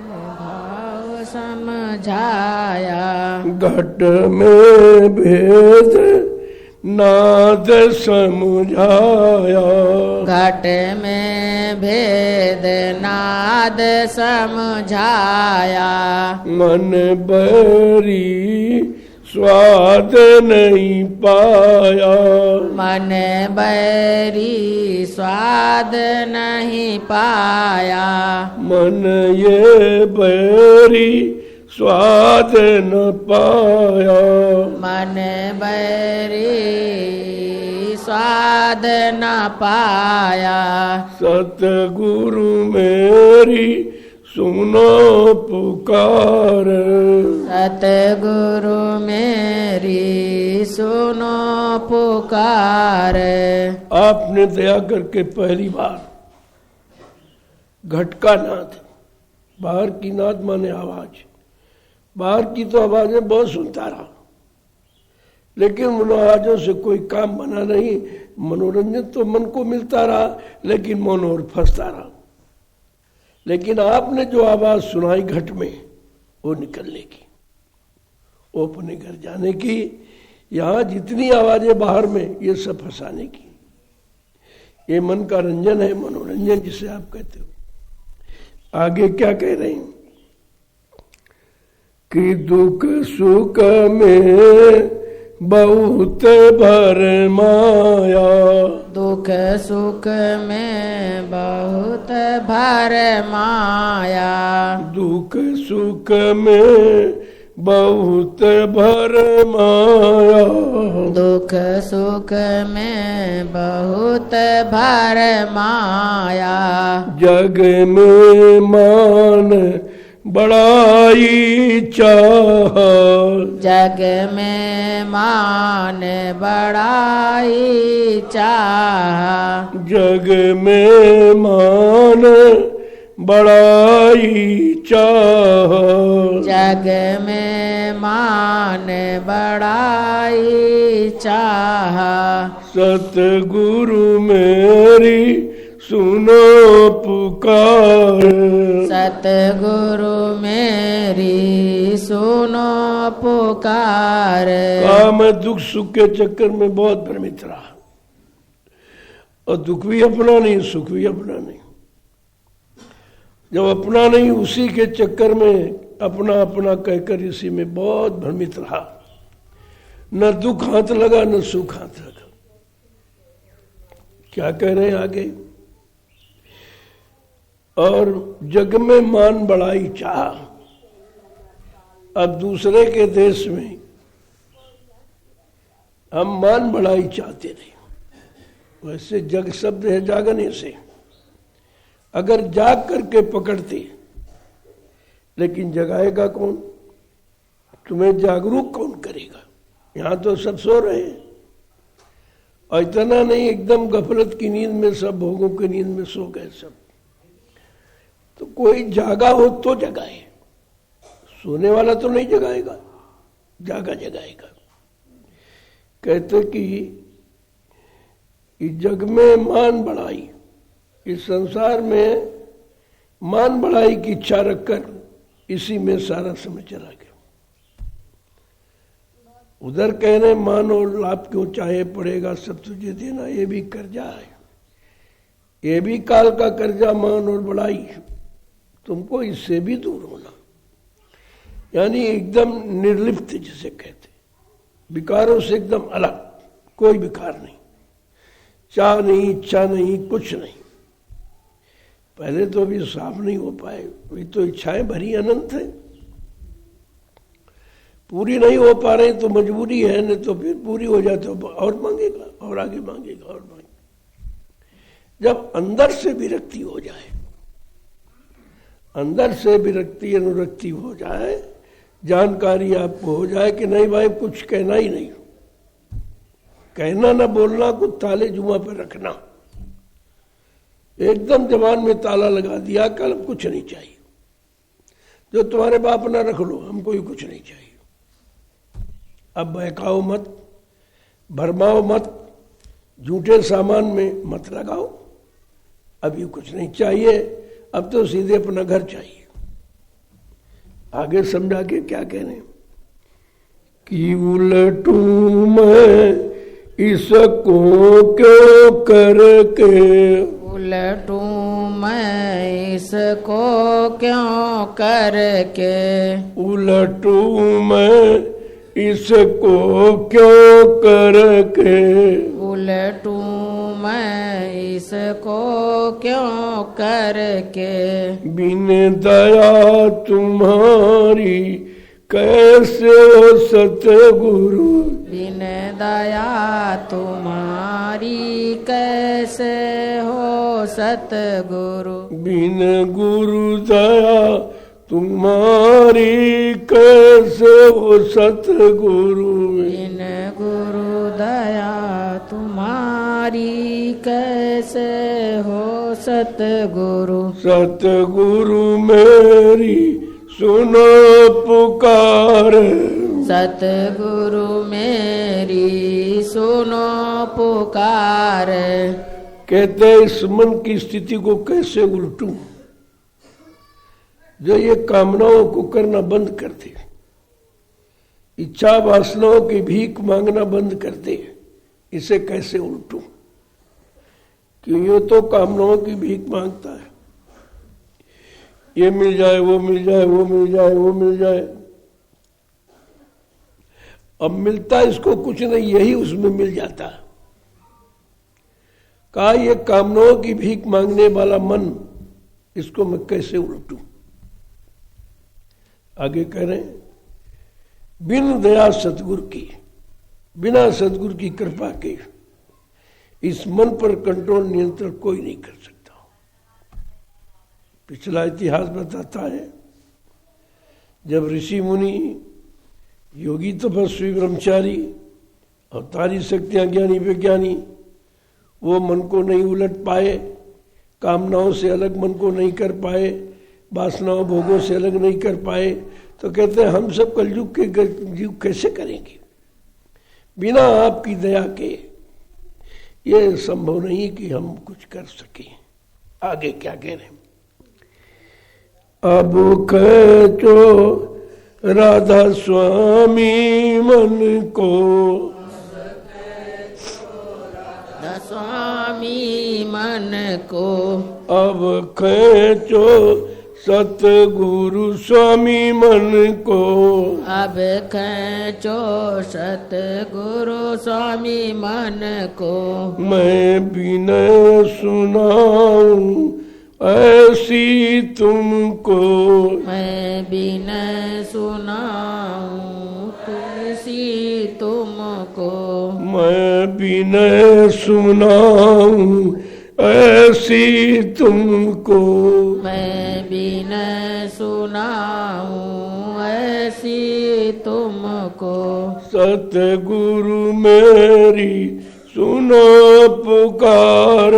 भाव समझाया। घट में भेद नाद समझाया। घट में भेद नाद समझाया। मन बैरी स्वाद नहीं पाया। मन बैरी स्वाद नहीं पाया। मन ये बैरी स्वाद न पाया। मन बैरी स्वाद न पाया। सतगुरु मेरी सुनो पुकार। सतगुरु मेरी सुनो पुकार। आपने दया करके पहली बार घट का नाद, बाहर की नाद माने आवाज, बाहर की तो आवाजें बहुत सुनता रहा, लेकिन उन आवाजों से कोई काम बना नहीं। मनोरंजन तो मन को मिलता रहा, लेकिन मन और फंसता रहा। लेकिन आपने जो आवाज सुनाई घट में, वो निकलने की, वो अपने घर जाने की। यहाँ जितनी आवाजें बाहर में, ये सब फंसाने की। ये मन का रंजन है, मनोरंजन जिसे आप कहते हो। आगे क्या कह रहे हैं कि दुख सुख में बहुत भरमाया। दुख सुख में बहुत भरमाया। दुख सुख में बहुत भरमाया। दुख सुख में बहुत भरमाया। जग में मान बड़ाई चाह। जग में मान बड़ाई चाह। जग में मान बड़ाई चाह। जग में मान बड़ाई चाह। सतगुरु मेरी सुनो पुकार। सतगुरु मेरी सुनो पुकार। मैं दुख सुख के चक्कर में बहुत भ्रमित रहा, और दुख भी अपना नहीं, सुख भी अपना नहीं। जब अपना नहीं, उसी के चक्कर में अपना अपना कहकर इसी में बहुत भ्रमित रहा। न दुख हाथ लगा, न सुख हाथ लगा। क्या कह रहे हैं आगे? और जग में मान बढ़ाई चाह। अब दूसरे के देश में हम मान बढ़ाई चाहते नहीं। वैसे जग शब्द है जागने से, अगर जाग करके पकड़ते, लेकिन जगाएगा कौन? तुम्हें जागरूक कौन करेगा? यहां तो सब सो रहे हैं, और इतना नहीं, एकदम गफलत की नींद में सब, भोगों की नींद में सो गए सब। तो कोई जागा हो तो जगाए, सोने वाला तो नहीं जगाएगा, जागा जगाएगा। कहते कि जग में मान बढ़ाई, इस संसार में मान बढ़ाई की इच्छा रखकर इसी में सारा समय चला गया। उधर कह रहे मान और लाभ क्यों चाहे, पड़ेगा सब तुझे देना, ये भी कर्जा है, ये भी काल का कर्जा, मान और बढ़ाई। तुमको इससे भी दूर होना, यानी एकदम निर्लिप्त जिसे कहते, विकारों से एकदम अलग, कोई विकार नहीं, चाह नहीं, इच्छा नहीं, कुछ नहीं। पहले तो अभी साफ नहीं हो पाए, अभी तो इच्छाएं भरी अनंत है, पूरी नहीं हो पा रही तो मजबूरी है, नहीं तो फिर पूरी हो जाए तो और मांगेगा, और आगे मांगेगा, और मांगेगा। जब अंदर से विरक्ति हो जाए, अंदर से विरक्ति अनुरक्ति हो जाए, जानकारी आपको हो जाए कि नहीं भाई कुछ कहना ही नहीं, कहना ना बोलना, कुछ ताले जुआ पर रखना, एकदम जबान में ताला लगा दिया, कल कुछ नहीं चाहिए, जो तुम्हारे बाप ना रख लो, हमको ही कुछ नहीं चाहिए। अब बहकाओ मत, भरमाओ मत, झूठे सामान में मत लगाओ, अभी कुछ नहीं चाहिए, अब तो सीधे अपना घर चाहिए। आगे समझा के क्या कहने कि उलटू मैं इसको क्यों करके उलटूं मैं इसको क्यों करके, उलटूं मैं इसको क्यों करके, उलटूं मैं इसको क्यों करके, बिन दया तुम्हारी कैसे हो सतगुरु, बिन दया तुम्हारी कैसे हो सतगुरु, बिन गुरु दया तुम्हारी कैसे हो सतगुरु, बिन गुरु दया तुम्हारी कैसे हो सतगुरु, सतगुरु मेरी सुनो पुकार, सतगुरु मेरी सुनो पुकार, कहते इस मन की स्थिति को कैसे उल्टूं जो ये कामनाओं को करना बंद कर दे, इच्छा वासनाओं की भीख मांगना बंद कर दे, इसे कैसे उल्टूं। क्यों ये तो कामनाओं की भीख मांगता है, ये मिल जाए वो मिल जाए वो मिल जाए वो मिल जाए, अब मिलता इसको कुछ नहीं, यही उसमें मिल जाता। कहा ये कामनाओं की भीख मांगने वाला मन, इसको मैं कैसे उल्टूं। आगे कह रहे हैं बिन दया सतगुरु की, बिना सतगुरु की कृपा के इस मन पर कंट्रोल नियंत्रण कोई नहीं कर सकता। पिछला इतिहास बताता है जब ऋषि मुनि योगी तपस्वी ब्रह्मचारी अवतारी शक्तियां ज्ञानी विज्ञानी वो मन को नहीं उलट पाए, कामनाओं से अलग मन को नहीं कर पाए, वासनाओं भोगों से अलग नहीं कर पाए, तो कहते हैं हम सब कलयुग के जीव कैसे करेंगे। बिना आपकी दया के ये संभव नहीं कि हम कुछ कर सकें। आगे क्या कह रहे हैं, अब खेचो राधा स्वामी मन को, स्वामी मन को, अब खेचो सतगुरु स्वामी मन को, अब खेचो सतगुरु स्वामी मन को, मैं बिनय सुनाऊं ऐसी तुमको, मैं बिनय सुनाऊं तुलसी तुमको, मैं बिनय सुनाऊं ऐसी तुमको, मैं बिनय सुनाऊं ऐसी तुमको, सतगुरु मेरी सुनो पुकार,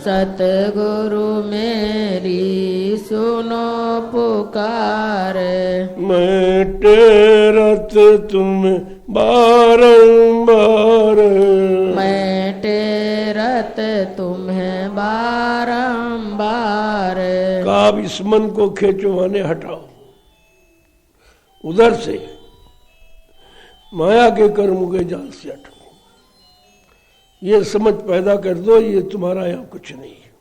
सतगुरु मेरी सुनो पुकार, मैं टेरत तुम बारंबार, मैं टेरत तुम्हें बारंबार, काब इस मन को खेचो माने हटाओ, उधर से माया के कर्म के जाल से हटाओ, ये समझ पैदा कर दो ये तुम्हारा यहाँ कुछ नहीं है,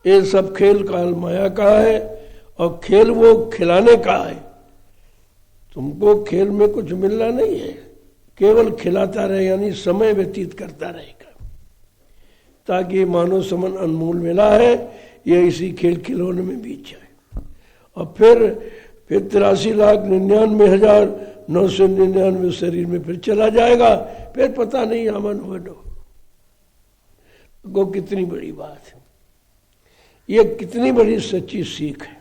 ये सब खेल काल माया का है और खेल वो खिलाने का है। तुमको खेल में कुछ मिलना नहीं है, केवल खिलाता रहे यानी समय व्यतीत करता रहेगा, ताकि मानव समन अनमोल मिला है ये इसी खेल खिलौने में बीत जाए और फिर 83,99,999 शरीर में फिर चला जाएगा, फिर पता नहीं अमन हो को कितनी बड़ी बात है। ये कितनी बड़ी सच्ची सीख है,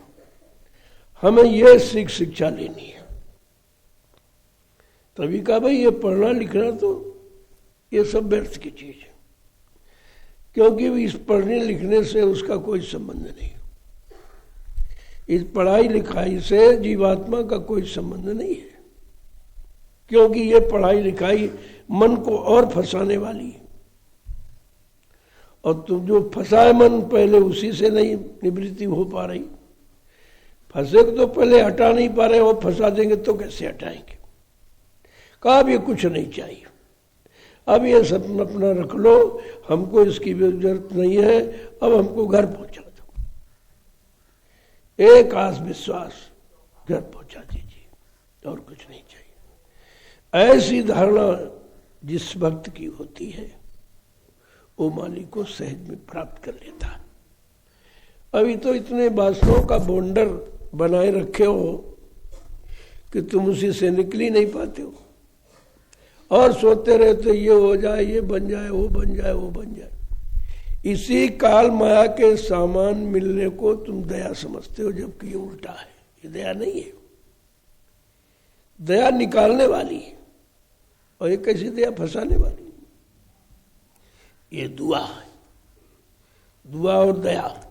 हमें यह सीख शिक्षा लेनी है। तभी कहा भाई ये पढ़ना लिखना तो ये सब व्यर्थ की चीज है, क्योंकि इस पढ़ने लिखने से उसका कोई संबंध नहीं, इस पढ़ाई लिखाई से जीवात्मा का कोई संबंध नहीं है, क्योंकि ये पढ़ाई लिखाई मन को और फंसाने वाली है और तुम जो फंसाए मन पहले उसी से नहीं निवृत्ति हो पा रही, फंसे तो पहले हटा नहीं पा रहे और फंसा देंगे तो कैसे हटाएंगे। कहा अब ये कुछ नहीं चाहिए, अब ये सब अपना रख लो, हमको इसकी भी जरूरत नहीं है, अब हमको घर पहुंचा दो, एक आस विश्वास घर पहुंचा दीजिए, और कुछ नहीं चाहिए। ऐसी धारणा जिस भक्त की होती है वो मालिक को सहज में प्राप्त कर लेता है। अभी तो इतने वासनाओं का बोंडर बनाए रखे हो कि तुम उसी से निकल ही नहीं पाते हो, और सोते रहते ये हो जाए, ये बन जाए, वो बन जाए, वो बन जाए। इसी काल माया के सामान मिलने को तुम दया समझते हो, जबकि ये उल्टा है। ये दया नहीं है, दया निकालने वाली है, और ये कैसी दया फंसाने वाली। ये दुआ है, दुआ और दया।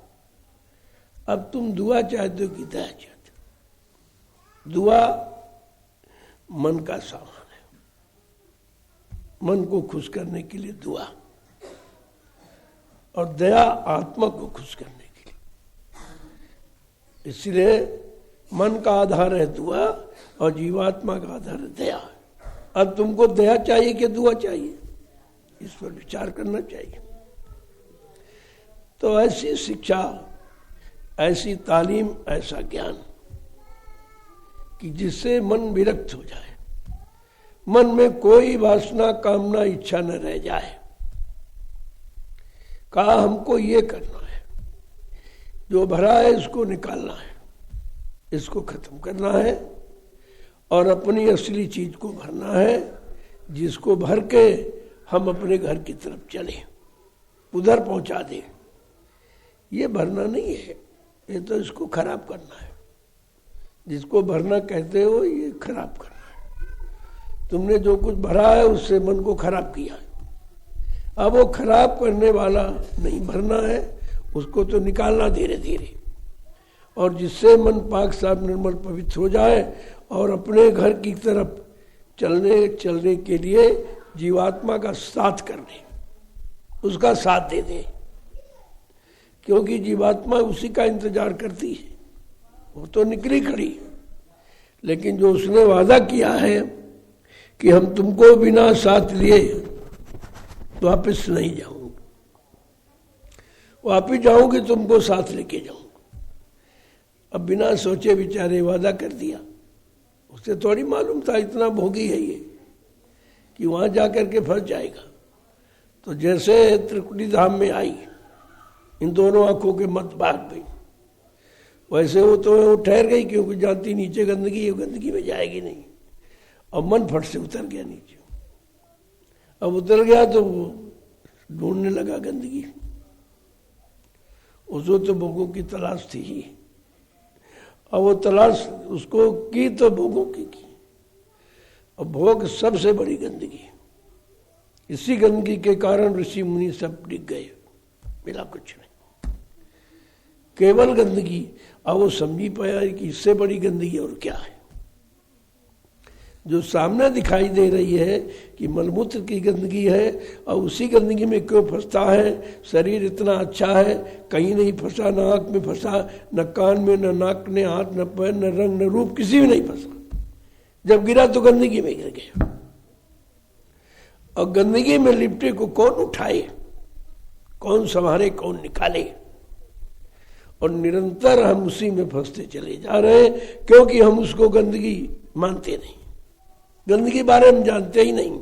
अब तुम दुआ चाहते हो कि दया चाहते हो? दुआ मन का सामान है, मन को खुश करने के लिए दुआ, और दया आत्मा को खुश करने के लिए। इसलिए मन का आधार है दुआ और जीवात्मा का आधार है दया। अब तुमको दया चाहिए कि दुआ चाहिए, इस पर विचार करना चाहिए। तो ऐसी शिक्षा, ऐसी तालीम, ऐसा ज्ञान कि जिससे मन विरक्त हो जाए, मन में कोई वासना, कामना, इच्छा न रह जाए। कहा हमको ये करना है, जो भरा है इसको निकालना है, इसको खत्म करना है, और अपनी असली चीज को भरना है, जिसको भर के हम अपने घर की तरफ चले, उधर पहुंचा दें। ये भरना नहीं है, ये तो इसको खराब करना है। जिसको भरना कहते हो ये खराब करना है। तुमने जो कुछ भरा है उससे मन को खराब किया है। अब वो खराब करने वाला नहीं भरना है, उसको तो निकालना धीरे धीरे, और जिससे मन पाक साफ निर्मल पवित्र हो जाए और अपने घर की तरफ चलने के लिए जीवात्मा का साथ कर दे, उसका साथ दे दे, क्योंकि जीवात्मा उसी का इंतजार करती है। वो तो निकली खड़ी, लेकिन जो उसने वादा किया है कि हम तुमको बिना साथ लिए वापस नहीं जाऊंगी, वापिस जाऊंगी तुमको साथ लेके जाऊंगी। अब बिना सोचे विचारे वादा कर दिया। उसे थोड़ी मालूम था इतना भोगी है ये कि वहां जाकर के फंस जाएगा। तो जैसे त्रिकुटी धाम में आई, इन दोनों आंखों के मत भाग गई, वैसे वो तो ठहर गई, क्योंकि जानती नीचे गंदगी है, गंदगी में जाएगी नहीं। अब मन फट से उतर गया नीचे। अब उतर गया तो वो ढूंढने लगा गंदगी। उसको तो भोगों की तलाश थी ही, और वो तलाश उसको की तो भोगों की। और भोग सबसे बड़ी गंदगी। इसी गंदगी के कारण ऋषि मुनि सब डिग गए, मिला कुछ नहीं, केवल गंदगी। अब वो समझी पाया कि इससे बड़ी गंदगी और क्या है। जो सामने दिखाई दे रही है कि मलमूत्र की गंदगी है, और उसी गंदगी में क्यों फंसता है। शरीर इतना अच्छा है, कहीं नहीं फंसा, न आंख में फंसा, न कान में, न नाक, न हाथ, न पैर, न रंग, न रूप, किसी में नहीं फंसा। जब गिरा तो गंदगी में गिर गया। और गंदगी में लिपटे को कौन उठाए, कौन संभाले, कौन निकाले। और निरंतर हम उसी में फंसते चले जा रहे हैं, क्योंकि हम उसको गंदगी मानते नहीं, गंदगी बारे में जानते ही नहीं।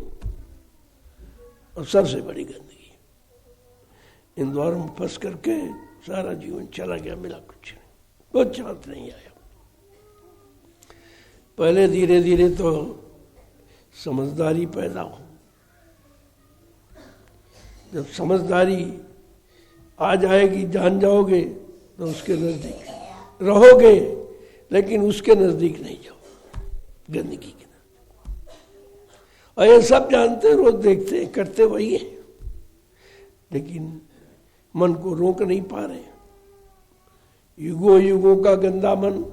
और सबसे बड़ी गंदगी, इन द्वारों में फंस करके सारा जीवन चला गया, मिला कुछ नहीं, कुछ हाथ नहीं आया। पहले धीरे धीरे तो समझदारी पैदा हो। जब समझदारी आ जाएगी, जान जाओगे, तो उसके नजदीक रहोगे, लेकिन उसके नजदीक नहीं जाओ, गंदगी के नजदीक। और ये सब जानते हैं, रोज देखते हैं, करते वही है, लेकिन मन को रोक नहीं पा रहे। युगों युगों का गंदा मन,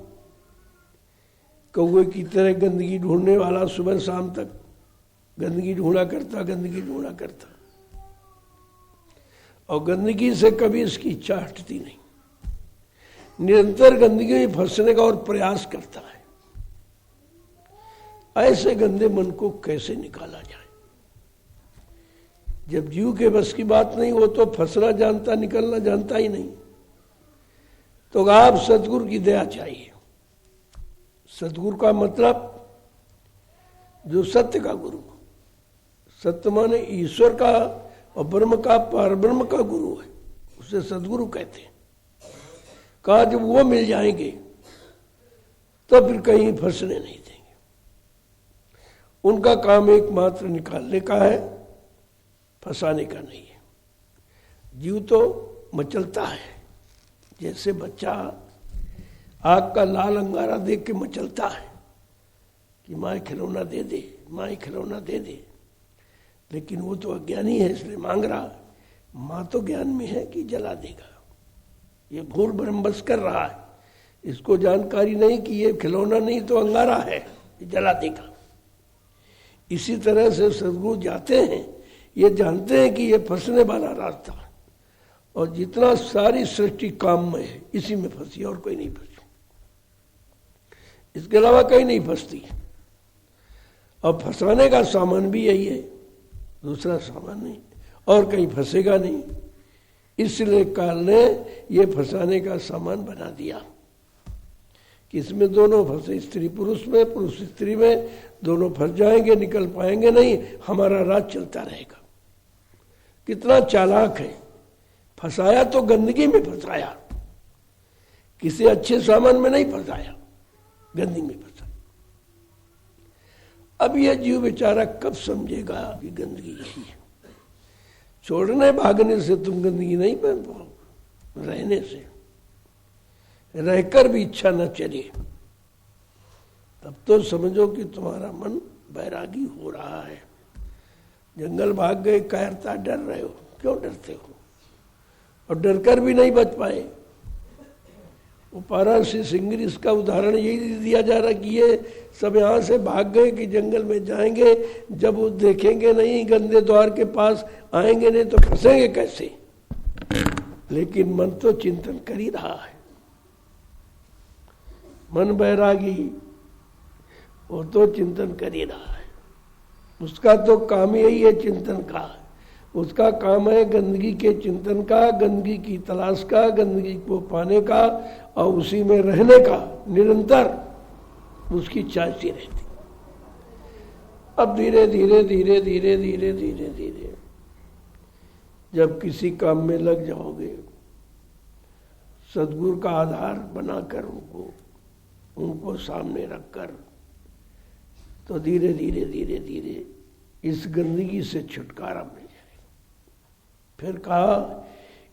कौवे की तरह गंदगी ढूंढने वाला, सुबह शाम तक गंदगी ढूंढा करता, गंदगी ढूंढा करता, और गंदगी से कभी इसकी इच्छा हटती नहीं। निरंतर गंदगी में फंसने का और प्रयास करता है। ऐसे गंदे मन को कैसे निकाला जाए। जब जीव के बस की बात नहीं, वो तो फंसना जानता, निकलना जानता ही नहीं। तो आप सतगुरु की दया चाहिए। सतगुरु का मतलब जो सत्य का गुरु, सत्य माने ईश्वर का और ब्रह्म का, परब्रह्म का गुरु है, उसे सतगुरु कहते हैं। कहा जब वो मिल जाएंगे तो फिर कहीं फंसने नहीं देंगे। उनका काम एकमात्र निकालने का है, फंसाने का नहीं है। जीव तो मचलता है, जैसे बच्चा आग का लाल अंगारा देख के मचलता है कि माँ खिलौना दे दे, माँ खिलौना दे दे। लेकिन वो तो अज्ञानी है, इसलिए मांग रहा है। माँ तो ज्ञान में है कि जला देगा, ये भूल भ्रम बस कर रहा है। इसको जानकारी नहीं कि ये खिलौना नहीं तो अंगारा है, ये जला देगा। इसी तरह से सदगुरु जाते हैं, ये जानते हैं कि ये फंसने वाला रास्ता, और जितना सारी सृष्टि काम में है इसी में फंसी, और कोई नहीं फंसी, इसके अलावा कहीं नहीं फंसती। और फंसाने का सामान भी यही है, दूसरा सामान नहीं, और कहीं फंसेगा नहीं। इसलिए काल ने ये फंसाने का सामान बना दिया कि इसमें दोनों फंसे, स्त्री पुरुष में, पुरुष स्त्री में, दोनों फंस जाएंगे, निकल पाएंगे नहीं, हमारा राज चलता रहेगा। कितना चालाक है, फंसाया तो गंदगी में फंसाया, किसी अच्छे सामान में नहीं फंसाया, गंदगी में फंसाया। अब यह जीव बेचारा कब समझेगा कि गंदगी यही है। छोड़ने भागने से तुम गंदगी नहीं पहन पाओ, रहने से, रहकर भी इच्छा न चले, तब तो समझो कि तुम्हारा मन बैरागी हो रहा है। जंगल भाग गए, कायरता, डर रहे हो, क्यों डरते हो? और डरकर भी नहीं बच पाए। वो पारा से सिंगरी, इसका उदाहरण यही दिया जा रहा कि ये सब यहाँ से भाग गए कि जंगल में जाएंगे, जब वो देखेंगे नहीं, गंदे द्वार के पास आएंगे नहीं तो फंसेंगे कैसे। लेकिन मन तो चिंतन कर ही रहा है, मन बैरागी, वो तो चिंतन कर ही रहा है। उसका तो काम यही है चिंतन का, उसका काम है गंदगी के चिंतन का, गंदगी की तलाश का, गंदगी को पाने का, और उसी में रहने का निरंतर उसकी चाहती रहती। अब धीरे धीरे धीरे धीरे धीरे धीरे धीरे जब किसी काम में लग जाओगे, सद्गुरु का आधार बनाकर उनको सामने रखकर, तो धीरे धीरे धीरे धीरे इस गंदगी से छुटकारा मिल जाएगा। फिर कहा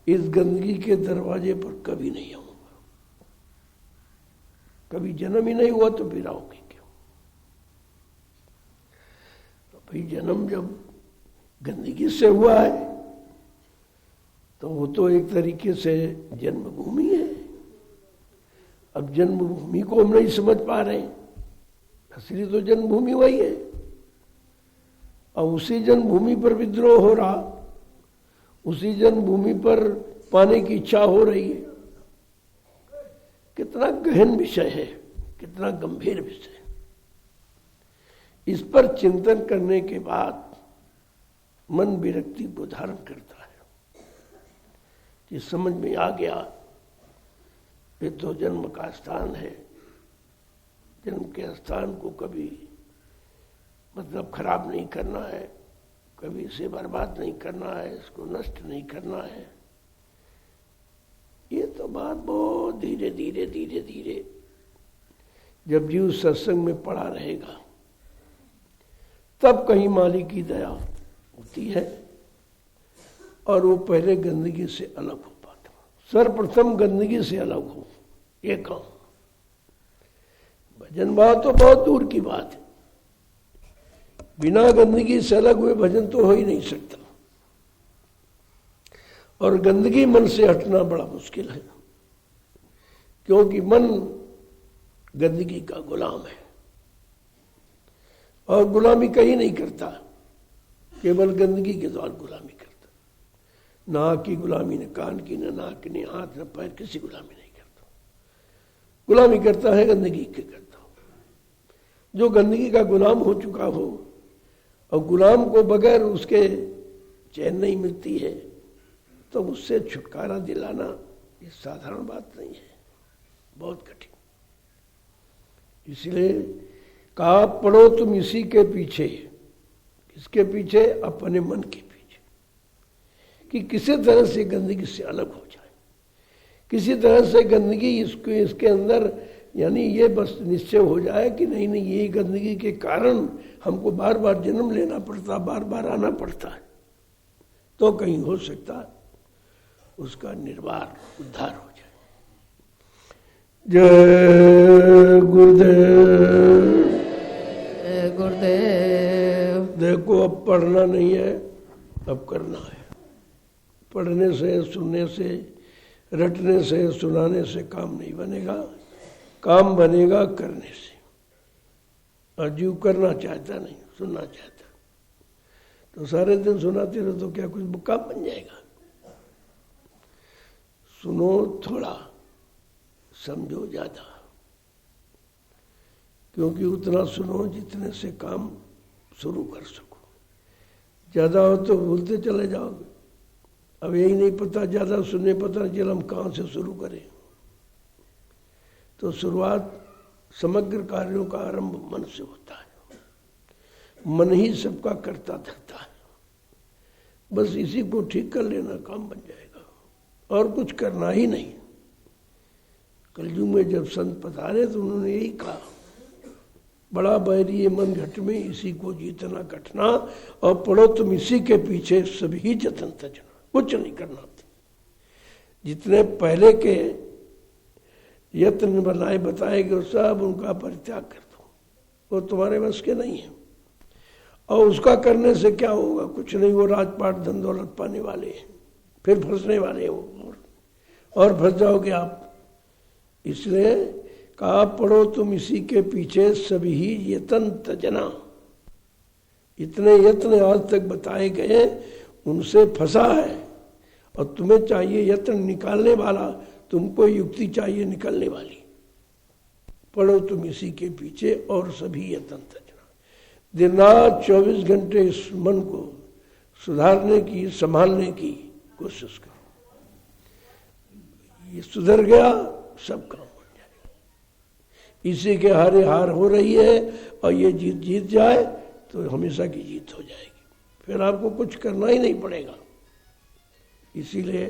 इस गंदगी के दरवाजे पर कभी नहीं आऊंगा। कभी जन्म ही नहीं हुआ तो फिर आओगे क्यों? तो भाई जन्म जब गंदगी से हुआ है तो वो तो एक तरीके से जन्मभूमि है। अब जन्मभूमि को हम नहीं समझ पा रहे, असली तो जन्मभूमि वही है। और उसी जन्मभूमि पर विद्रोह हो रहा, उसी जन्मभूमि पर पाने की इच्छा हो रही है। कितना गहन विषय है, कितना गंभीर विषय। इस पर चिंतन करने के बाद मन विरक्ति को धारण करता है कि समझ में आ गया ये तो जन्म का स्थान है, जन्म के स्थान को कभी मतलब खराब नहीं करना है, कभी इसे बर्बाद नहीं करना है, इसको नष्ट नहीं करना है। ये तो बात बहुत धीरे धीरे धीरे धीरे जब जीव सत्संग में पड़ा रहेगा तब कहीं मालिक की दया होती है और वो पहले गंदगी से अलग हो पाता। सर्वप्रथम गंदगी से अलग हो, ये काम। भजन भाव तो बहुत दूर की बात है, बिना गंदगी से अलग हुए भजन तो हो ही नहीं सकता। और गंदगी मन से हटना बड़ा मुश्किल है, क्योंकि मन गंदगी का गुलाम है और गुलामी कहीं नहीं करता, केवल गंदगी के द्वारा गुलामी करता। ना आँख की गुलामी, न कान की, न नाक की, न हाथ, न पैर, किसी गुलामी नहीं करता। गुलामी करता है गंदगी के करता हो। जो गंदगी का गुलाम हो चुका हो और गुलाम को बगैर उसके चैन नहीं मिलती है, तो उससे छुटकारा दिलाना ये साधारण बात नहीं है, बहुत कठिन। इसलिए कहा पढ़ो तुम इसी के पीछे। किसके पीछे? अपने मन के पीछे, कि किसी तरह से गंदगी से अलग हो जाए, किसी तरह से गंदगी इसके अंदर, यानी ये बस निश्चय हो जाए कि नहीं नहीं, ये गंदगी के कारण हमको बार बार जन्म लेना पड़ता, बार बार आना पड़ता है, तो कहीं हो सकता है उसका निर्वाण, उद्धार हो जाए। जय गुरुदेव। गुरुदेव। देखो अब पढ़ना नहीं है, अब करना है। पढ़ने से, सुनने से, रटने से, सुनाने से काम नहीं बनेगा, काम बनेगा करने से। और जीव करना चाहता नहीं, सुनना चाहता, तो सारे दिन सुनाते रहो तो क्या कुछ काम बन जाएगा? सुनो थोड़ा, समझो ज्यादा, क्योंकि उतना सुनो जितने से काम शुरू कर सको। ज्यादा हो तो भूलते चले जाओगे। अब यही नहीं पता, ज्यादा सुनने पता नहीं चला हम कहाँ से शुरू करें। तो शुरुआत समग्र कार्यों का आरंभ मन से होता है, मन ही सबका करता धरता है। बस इसी को ठीक कर लेना, काम बन जाएगा, और कुछ करना ही नहीं। कलयुग में जब संत पधारे तो उन्होंने यही कहा, बड़ा बैरी ये मन घट में, इसी को जीतना कठना, और पढ़ो तुम इसी के पीछे सभी जतन तजना। कुछ नहीं करना, जितने पहले के यत्न बनाए बताए गए सब उनका परित्याग कर दो, वो तुम्हारे बस के नहीं है। और उसका करने से क्या होगा? कुछ नहीं, वो राजपाट धन दौलत पाने वाले हैं, फिर फंसने वाले हो और फंस जाओगे आप। इसलिए कहा पढ़ो तुम इसी के पीछे सभी ही यत्न तजना। इतने यत्न आज तक बताए गए उनसे फंसा है, और तुम्हें चाहिए यत्न निकालने वाला, तुमको युक्ति चाहिए निकलने वाली। पढ़ो तुम इसी के पीछे और सभी यत्न तजना। दिन रात 24 घंटे इस मन को सुधारने की, संभालने की कोशिश करो। ये सुधर गया, सब काम हो जाएगा। इसी के हारे हार हो रही है, और ये जीत जाए तो हमेशा की जीत हो जाएगी, फिर आपको कुछ करना ही नहीं पड़ेगा। इसीलिए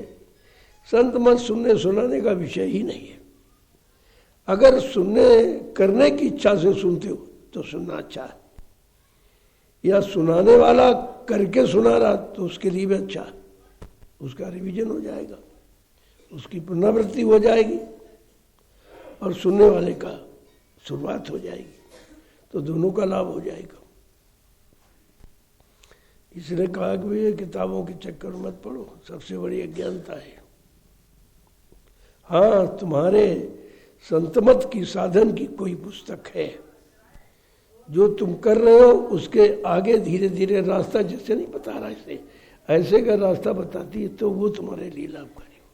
संत मत सुनने सुनाने का विषय ही नहीं है। अगर सुनने करने की इच्छा से सुनते हो तो सुनना अच्छा है, या सुनाने वाला करके सुना रहा तो उसके लिए भी अच्छा है, उसका रिवीजन हो जाएगा, उसकी पुनरावृत्ति हो जाएगी, और सुनने वाले का शुरुआत हो जाएगी, तो दोनों का लाभ हो जाएगा। इसलिए कहा कि भैया किताबों के चक्कर मत पढ़ो, सबसे बड़ी अज्ञानता है। हाँ, तुम्हारे संतमत की साधन की कोई पुस्तक है, जो तुम कर रहे हो उसके आगे धीरे धीरे रास्ता, जैसे नहीं बता रहा इसे, ऐसे का रास्ता बताती है, तो वो तुम्हारे लिए लाभकारी हो।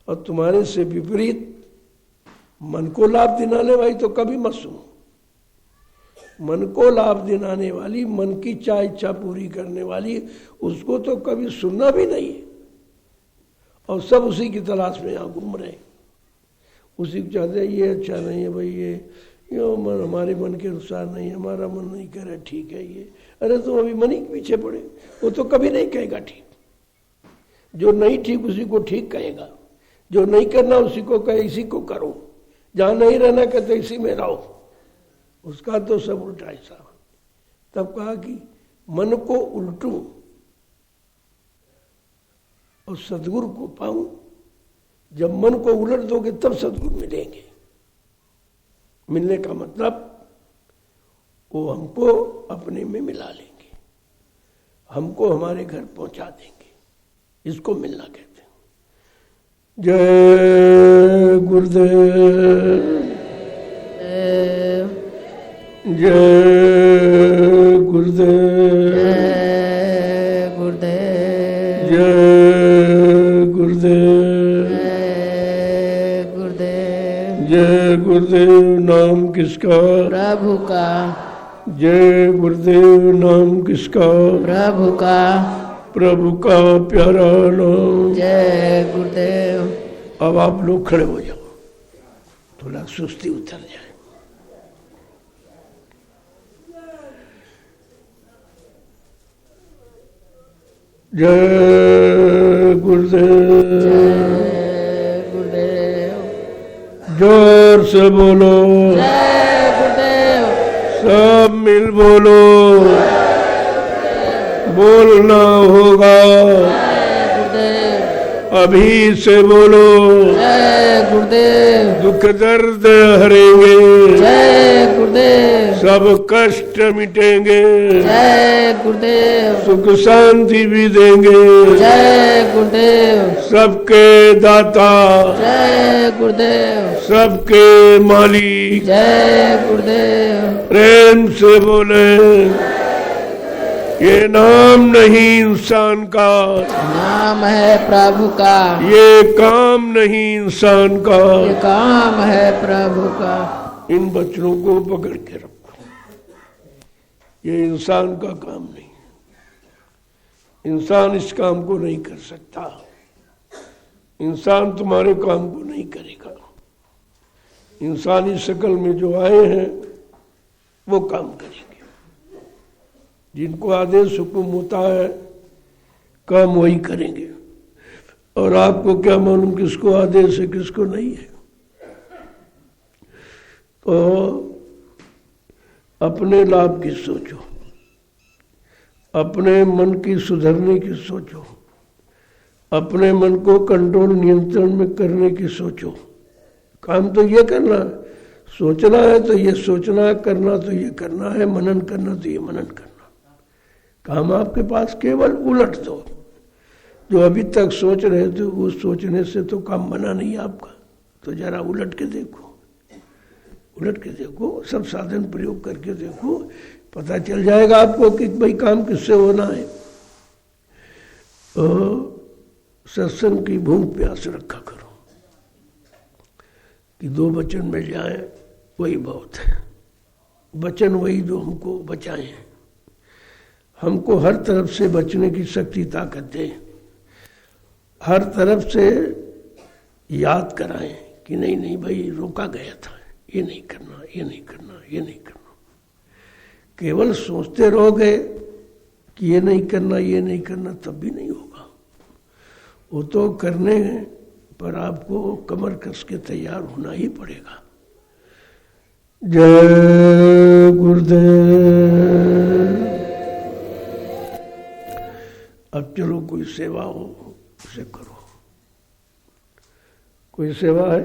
और तुम्हारे से विपरीत मन को लाभ दिलाने वाली तो कभी मत सुनो। मन को लाभ दिलाने वाली, मन की चाह इच्छा पूरी करने वाली, उसको तो कभी सुनना भी नहीं है, और सब उसी की तलाश में यहाँ घूम रहे हैं। उसी को चाहते हैं, ये अच्छा नहीं है भाई, ये मन हमारे मन के अनुसार नहीं, हमारा मन नहीं कह रहा ठीक है ये। अरे तुम अभी मन ही के पीछे पड़े, वो तो कभी नहीं कहेगा ठीक। जो नहीं ठीक उसी को ठीक कहेगा, जो नहीं करना उसी को कहे इसी को करो, जहाँ नहीं रहना कहते इसी में रहो। उसका तो सब उल्टा हिसाब। तब कहा कि मन को उल्टूं और सदगुरु को पाऊं। जब मन को उलट दोगे तब सदगुरु मिलेंगे। मिलने का मतलब वो हमको अपने में मिला लेंगे, हमको हमारे घर पहुंचा देंगे, इसको मिलना कहते हैं। जय गुरुदेव, जय गुरुदेव, जय गुरुदेव, जय गुरुदेव, जय गुरुदेव। जय गुरुदेव। नाम किसका? प्रभु का। जय गुरुदेव। नाम किसका? प्रभु का। प्रभु का प्यारा नाम। जय गुरुदेव। अब आप लोग खड़े हो जाओ, थोड़ा सुस्ती उतर जाए। जय गुरुदेव। जय गुरुदेव। जोर से बोलो। जय गुरुदेव। सब मिल बोलो। बोलना होगा। जय गुरुदेव। अभी से बोलो। जय गुरुदेव। दुख दर्द हरेंगे। जय गुरुदेव। सब कष्ट मिटेंगे। जय गुरुदेव। सुख शांति भी देंगे। जय गुरुदेव। सबके दाता, जय गुरुदेव। सबके मालिक। जय गुरुदेव। प्रेम से बोले। ये नाम नहीं इंसान का, नाम है प्रभु का। ये काम नहीं इंसान का। ये काम है प्रभु का। इन बच्चों को पकड़ के रखो। ये इंसान का काम नहीं, इंसान इस काम को नहीं कर सकता। इंसान तुम्हारे काम को नहीं करेगा। इंसानी शक्ल में जो आए हैं वो काम करेंगे। जिनको आदेश हुक्म होता है काम वही करेंगे। और आपको क्या मालूम किसको आदेश है किसको नहीं है। तो अपने लाभ की सोचो, अपने मन की सुधरने की सोचो, अपने मन को कंट्रोल नियंत्रण में करने की सोचो। काम तो ये करना है, सोचना है तो ये सोचना है, करना तो ये करना है, मनन करना तो ये मनन करना। काम आपके पास केवल उलट दो। जो अभी तक सोच रहे थे उस सोचने से तो काम बना नहीं आपका। तो जरा उलट के देखो, उलट के देखो, सब साधन प्रयोग करके देखो, पता चल जाएगा आपको कि भाई काम किससे होना है। सत्संग की भूख प्यास रखा करो कि दो वचन मिल जाए वही बहुत है। वचन वही जो हमको बचाए, हमको हर तरफ से बचने की शक्ति ताकत दे, हर तरफ से याद कराएं कि नहीं नहीं भाई रोका गया था, ये नहीं करना, ये नहीं करना, ये नहीं करना। केवल सोचते रहोगे कि ये नहीं करना, ये नहीं करना, तब भी नहीं होगा। वो तो करने पर आपको कमर कस के तैयार होना ही पड़ेगा। जय गुरुदेव। अब चलो कोई सेवा हो उसे करो। कोई सेवा है?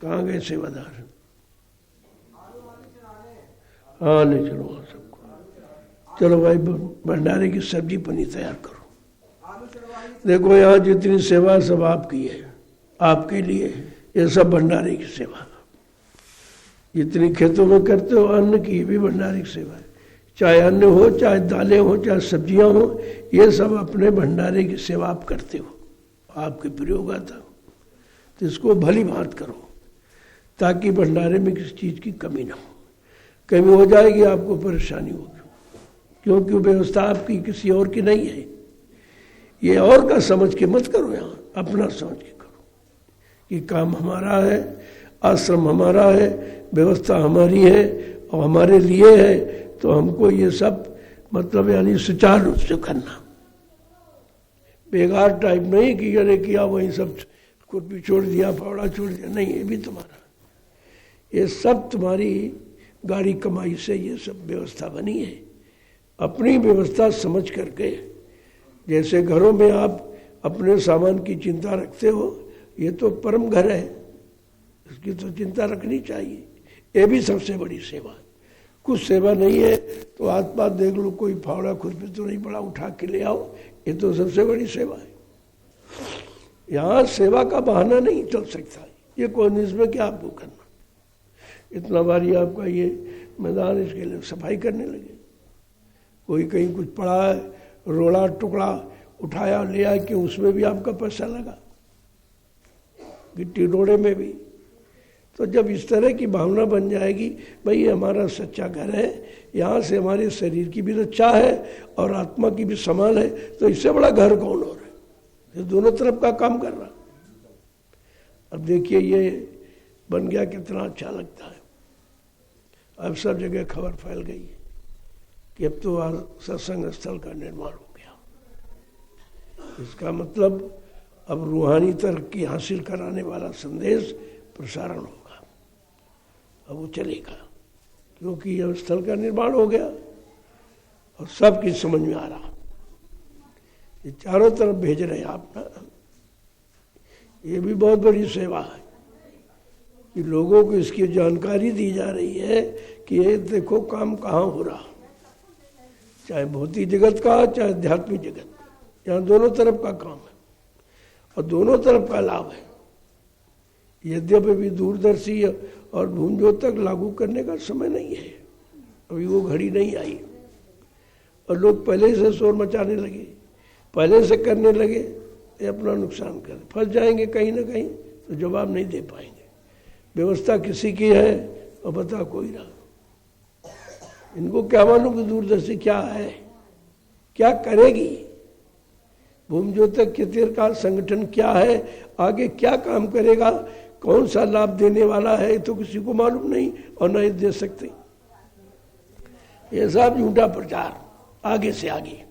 कहाँ गए सेवादार? हाँ ले चलो वहाँ सबको। चलो भाई भंडारे की सब्जी पनीर तैयार करो। देखो यहाँ जितनी सेवा सब आपकी है, आपके लिए। ये सब भंडारे की सेवा। जितनी खेतों में करते हो अन्न की भी भंडारे की सेवा है। चाहे अन्न हो, चाहे दालें हो, चाहे सब्जियां हो, ये सब अपने भंडारे की सेवा आप करते हो, आपके प्रयोग आता हो। तो इसको भली भांत करो ताकि भंडारे में किसी चीज़ की कमी ना हो। कमी हो जाएगी आपको परेशानी होगी, क्योंकि व्यवस्था आपकी किसी और की नहीं है। ये और का समझ के मत करो, यहाँ अपना समझ के करो कि काम हमारा है, आश्रम हमारा है, व्यवस्था हमारी है और हमारे लिए है। तो हमको ये सब मतलब यानी सुचारू रूप से करना, बेकार टाइप नहीं कि अरे किया वही सब खुरपी छोड़ दिया, फावड़ा छोड़ दिया। नहीं, ये भी तुम्हारा, ये सब तुम्हारी गाड़ी कमाई से ये सब व्यवस्था बनी है। अपनी व्यवस्था समझ करके, जैसे घरों में आप अपने सामान की चिंता रखते हो, ये तो परम घर है, इसकी तो चिंता रखनी चाहिए। ये भी सबसे बड़ी सेवा है। कुछ सेवा नहीं है तो आस पास देख लो, कोई फावड़ा खुरपी तो नहीं पड़ा, उठा के ले आओ, ये तो सबसे बड़ी सेवा है। यहाँ सेवा का बहाना नहीं चल सकता। ये कौन, इसमें क्या आपको करना? इतना बारी आपका ये मैदान, इसके लिए सफाई करने लगे। कोई कहीं कुछ पड़ा है, रोड़ा टुकड़ा उठाया ले आया कि उसमें भी आपका पैसा लगा, गिट्टी रोड़े में भी। तो जब इस तरह की भावना बन जाएगी, भाई ये हमारा सच्चा घर है, यहाँ से हमारे शरीर की भी रक्षा है और आत्मा की भी संभाल है, तो इससे बड़ा घर कौन और है, ये दोनों तरफ का काम कर रहा। अब देखिए ये बन गया, कितना अच्छा लगता है। अब सब जगह खबर फैल गई है कि अब तो सत्संग स्थल का निर्माण हो गया। इसका मतलब अब रूहानी तरक्की हासिल कराने वाला संदेश प्रसारण होगा, अब वो चलेगा, क्योंकि अब स्थल का निर्माण हो गया और सबकी समझ में आ रहा। ये चारों तरफ भेज रहे आप ना, ये भी बहुत बड़ी सेवा है कि लोगों को इसकी जानकारी दी जा रही है कि ये देखो काम कहाँ हो रहा, चाहे भौतिक जगत का चाहे आध्यात्मिक जगत, यहाँ दोनों तरफ का काम है और दोनों तरफ का लाभ है। यद्यपि भी दूरदर्शी और भूमज्योत तक लागू करने का समय नहीं है, अभी वो घड़ी नहीं आई और लोग पहले से शोर मचाने लगे, पहले से करने लगे, ये अपना नुकसान कर फंस जाएंगे कहीं ना कहीं, तो जवाब नहीं दे पाएंगे। व्यवस्था किसी की है और बता कोई रहा, इनको क्या मालूम कि दूरदर्शी क्या है, क्या करेगी, भूमज्योत क्षेत्रीय संगठन क्या है, आगे क्या काम करेगा, कौन सा लाभ देने वाला है, तो किसी को मालूम नहीं और नहीं दे सकते। ये सब झूठा प्रचार आगे से आगे,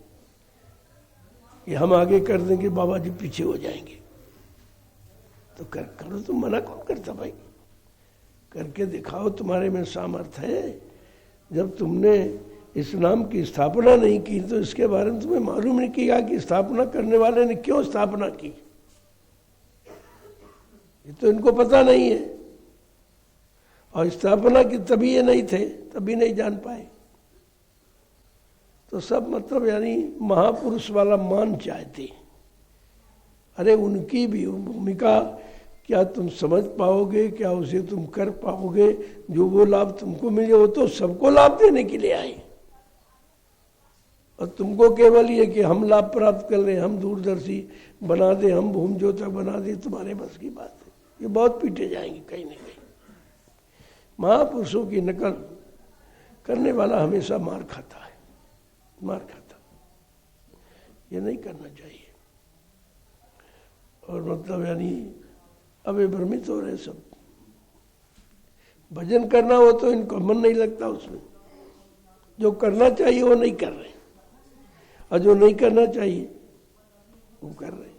ये हम आगे कर देंगे, बाबा जी पीछे हो जाएंगे, तो करो, तुम मना कौन करता भाई, करके दिखाओ, तुम्हारे में सामर्थ्य है। जब तुमने इस नाम की स्थापना नहीं की तो इसके बारे में तुम्हें मालूम नहीं किया कि स्थापना करने वाले ने क्यों स्थापना की, ये तो इनको पता नहीं है। और स्थापना की तभी ये नहीं थे, तभी नहीं जान पाए। तो सब मतलब यानी महापुरुष वाला मान चाहते, अरे उनकी भी भूमिका क्या तुम समझ पाओगे, क्या उसे तुम कर पाओगे, जो वो लाभ तुमको मिले वो तो सबको लाभ देने के लिए आए, और तुमको केवल ये कि हम लाभ प्राप्त कर लें, हम दूरदर्शी बना दे, हम भूमज्योतक बना दे, तुम्हारे बस की बात है। ये बहुत पीटे जाएंगे कहीं ना कहीं। महापुरुषों की नकल करने वाला हमेशा मार खाता है, मार खाता, ये नहीं करना चाहिए। और मतलब यानी अब भ्रमित हो रहे सब, भजन करना हो तो इनको मन नहीं लगता उसमें, जो करना चाहिए वो नहीं कर रहे, और जो नहीं करना चाहिए वो कर रहे।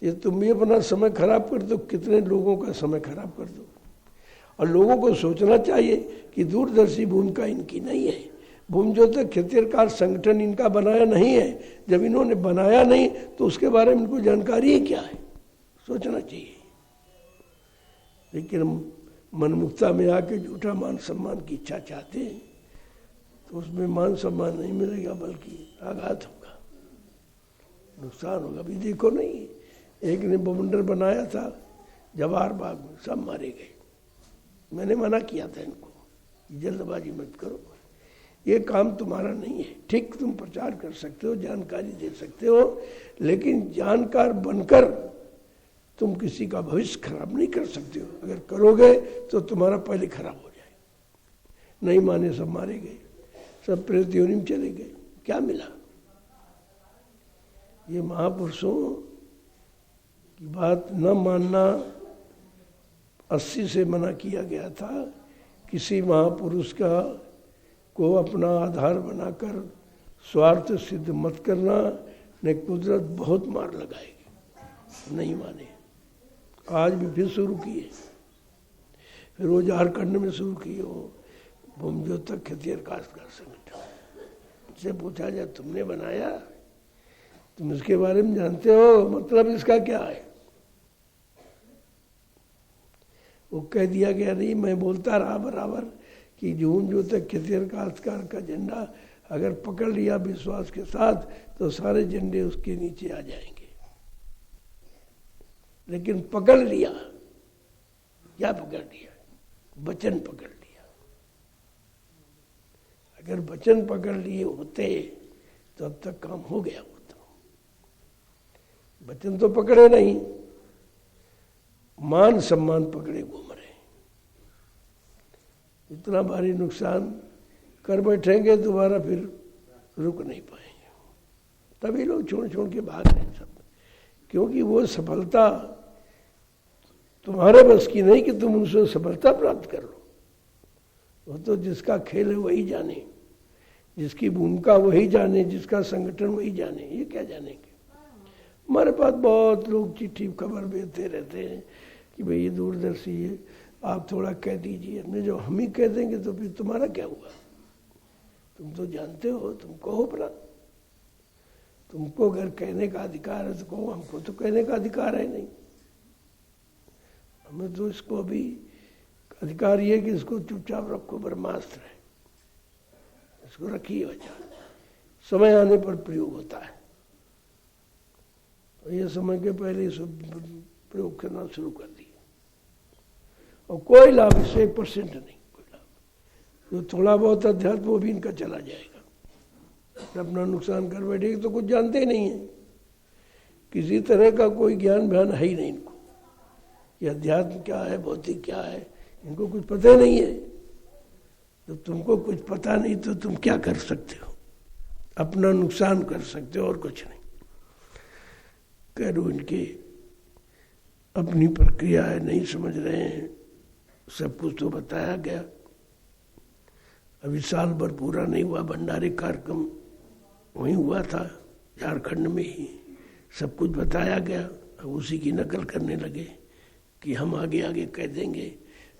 ये तुम भी अपना समय खराब कर दो, कितने लोगों का समय खराब कर दो। और लोगों को सोचना चाहिए कि दूरदर्शी भूमिका इनकी नहीं है, भूमज्योतक क्षेत्रीय संगठन इनका बनाया नहीं है। जब इन्होंने बनाया नहीं तो उसके बारे में इनको जानकारी ही क्या है, सोचना चाहिए। लेकिन मनमुक्ता में आके झूठा मान सम्मान की इच्छा चाहते हैं, तो उसमें मान सम्मान नहीं मिलेगा, बल्कि आघात होगा, नुकसान होगा। अभी देखो नहीं, एक ने बवंडर बनाया था जवाहर बाग में, सब मारे गए। मैंने मना किया था इनको, जल्दबाजी मत करो, ये काम तुम्हारा नहीं है। ठीक, तुम प्रचार कर सकते हो, जानकारी दे सकते हो, लेकिन जानकार बनकर तुम किसी का भविष्य खराब नहीं कर सकते हो। अगर करोगे तो तुम्हारा पहले खराब हो जाएगा। नहीं माने सब मारे गए, सब प्रेत योनि में चले गए, क्या मिला? ये महापुरुषों की बात न मानना 80 से मना किया गया था। किसी महापुरुष का को अपना आधार बनाकर स्वार्थ सिद्ध मत करना, ने कुदरत बहुत मार लगाएगी। नहीं माने, आज भी फिर शुरू किए, फिर वो झारखंड में शुरू किए, वो भूमज्योतक क्षेत्रीय काश्तकार संगठन। से पूछा जाए तुमने बनाया, तुम इसके बारे में जानते हो, मतलब इसका क्या है? वो कह दिया गया नहीं, मैं बोलता रहा बराबर कि भूमज्योतक क्षेत्रीय काश्तकार का झंडा अगर पकड़ लिया विश्वास के साथ तो सारे झंडे उसके नीचे आ जाएंगे। लेकिन पकड़ लिया, क्या पकड़ लिया? वचन पकड़ लिया। अगर वचन पकड़ लिए होते तो अब तक काम हो गया होता। वचन तो पकड़े नहीं, मान सम्मान पकड़े घूम रहे। इतना भारी नुकसान कर बैठेंगे, दोबारा फिर रुक नहीं पाएंगे। तभी लोग छोड़ छोड़ के भाग रहे हैं सब, क्योंकि वो सफलता तुम्हारे बस की नहीं कि तुम उनसे सफलता प्राप्त कर लो। वो तो जिसका खेल है वही जाने, जिसकी भूमिका वही जाने, जिसका संगठन वही जाने, ये क्या जानेंगे। हमारे पास बहुत लोग चिट्ठी खबर भेजते रहते हैं कि भाई ये दूरदर्शी है, आप थोड़ा कह दीजिए। नहीं, जो हम ही कह देंगे तो फिर तुम्हारा क्या हुआ? तुम तो जानते हो, तुम कहो भला। तुमको अगर कहने का अधिकार है तो कहो, हमको तो कहने का अधिकार है नहीं। हमें तो इसको अभी अधिकार ये कि इसको चुपचाप रखो, ब्रह्मास्त्र है, इसको रखिए वजह, समय आने पर प्रयोग होता है। तो ये समय के पहले सब प्रयोग करना शुरू कर दिए, और कोई लाभ इससे 1% नहीं, कोई लाभ। जो थोड़ा बहुत अध्यात्म वो भी इनका चला जाएगा, अपना नुकसान कर बैठेगा। तो कुछ जानते ही नहीं है, किसी तरह का कोई ज्ञान बयान है ही नहीं इनको, ये अध्यात्म क्या है, भौतिक क्या है, इनको कुछ पता नहीं है। तो तुमको कुछ पता नहीं तो तुम क्या कर सकते हो? अपना नुकसान कर सकते हो और कुछ नहीं। करो इनके अपनी प्रक्रिया है, नहीं समझ रहे हैं। सब कुछ तो बताया गया, अभी साल भर पूरा नहीं हुआ, भंडारे कार्यक्रम वहीं हुआ था झारखंड में ही, सब कुछ बताया गया। अब उसी की नकल करने लगे कि हम आगे आगे कह देंगे,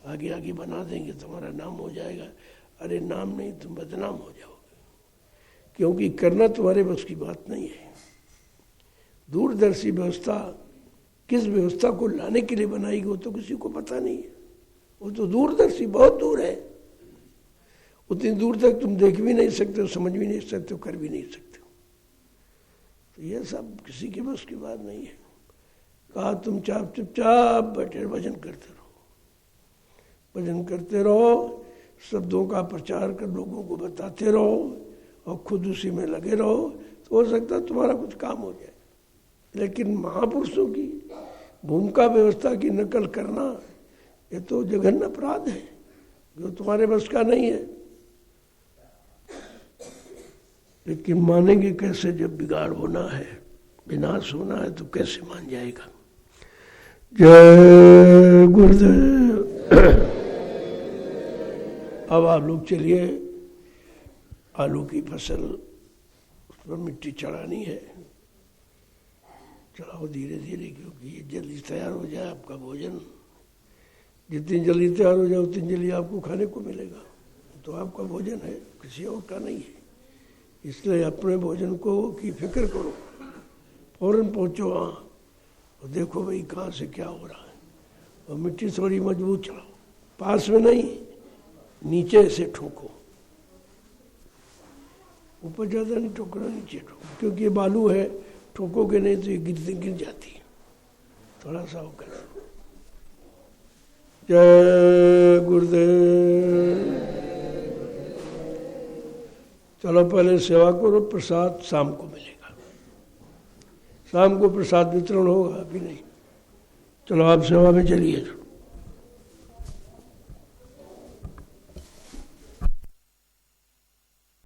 आगे आगे बना देंगे, तुम्हारा नाम हो जाएगा। अरे नाम नहीं, तुम बदनाम हो जाओगे, क्योंकि करना तुम्हारे बस की बात नहीं है। दूरदर्शी व्यवस्था किस व्यवस्था को लाने के लिए बनाई गई वो तो किसी को पता नहीं है। वो तो दूरदर्शी बहुत दूर है, उतनी दूर तक तुम देख भी नहीं सकते हो, समझ भी नहीं सकते हो, कर भी नहीं सकते हो। तो ये सब किसी के बस की बात नहीं है। कहा तुम चुपचाप बैठे भजन करते रहो, भजन करते रहो, शब्दों का प्रचार कर लोगों को बताते रहो, और खुद उसी में लगे रहो, तो हो सकता है तुम्हारा कुछ काम हो जाए। लेकिन महापुरुषों की भूमिका व्यवस्था की नकल करना ये तो जघन्य अपराध है, जो तुम्हारे बस का नहीं है। लेकिन मानेंगे कैसे? जब बिगाड़ होना है, विनाश होना है, तो कैसे मान जाएगा। जय गुरुदेव। अब आप लोग चलिए, आलू की फसल, उस पर मिट्टी चढ़ानी है, चढ़ाओ धीरे धीरे, क्योंकि ये जल्दी तैयार हो जाए आपका भोजन। जितनी जल्दी तैयार हो जाए उतनी जल्दी आपको खाने को मिलेगा। तो आपका भोजन है, किसी और का नहीं है। इसलिए अपने भोजन को की फिक्र करो, फौरन पहुँचो वहाँ और देखो भाई कहाँ से क्या हो रहा है। और मिट्टी थोड़ी मजबूत चढ़ाओ, पास में नहीं, नीचे से ठोको, ऊपर ज़्यादा नहीं ठोकना, नीचे ठोको, क्योंकि ये बालू है, ठोकोगे नहीं तो ये गिर जाती है। थोड़ा सा होकर। जय गुरुदेव। चलो पहले सेवा करो, प्रसाद शाम को मिलेगा, शाम को प्रसाद वितरण होगा, अभी नहीं। चलो आप सेवा में चलिए।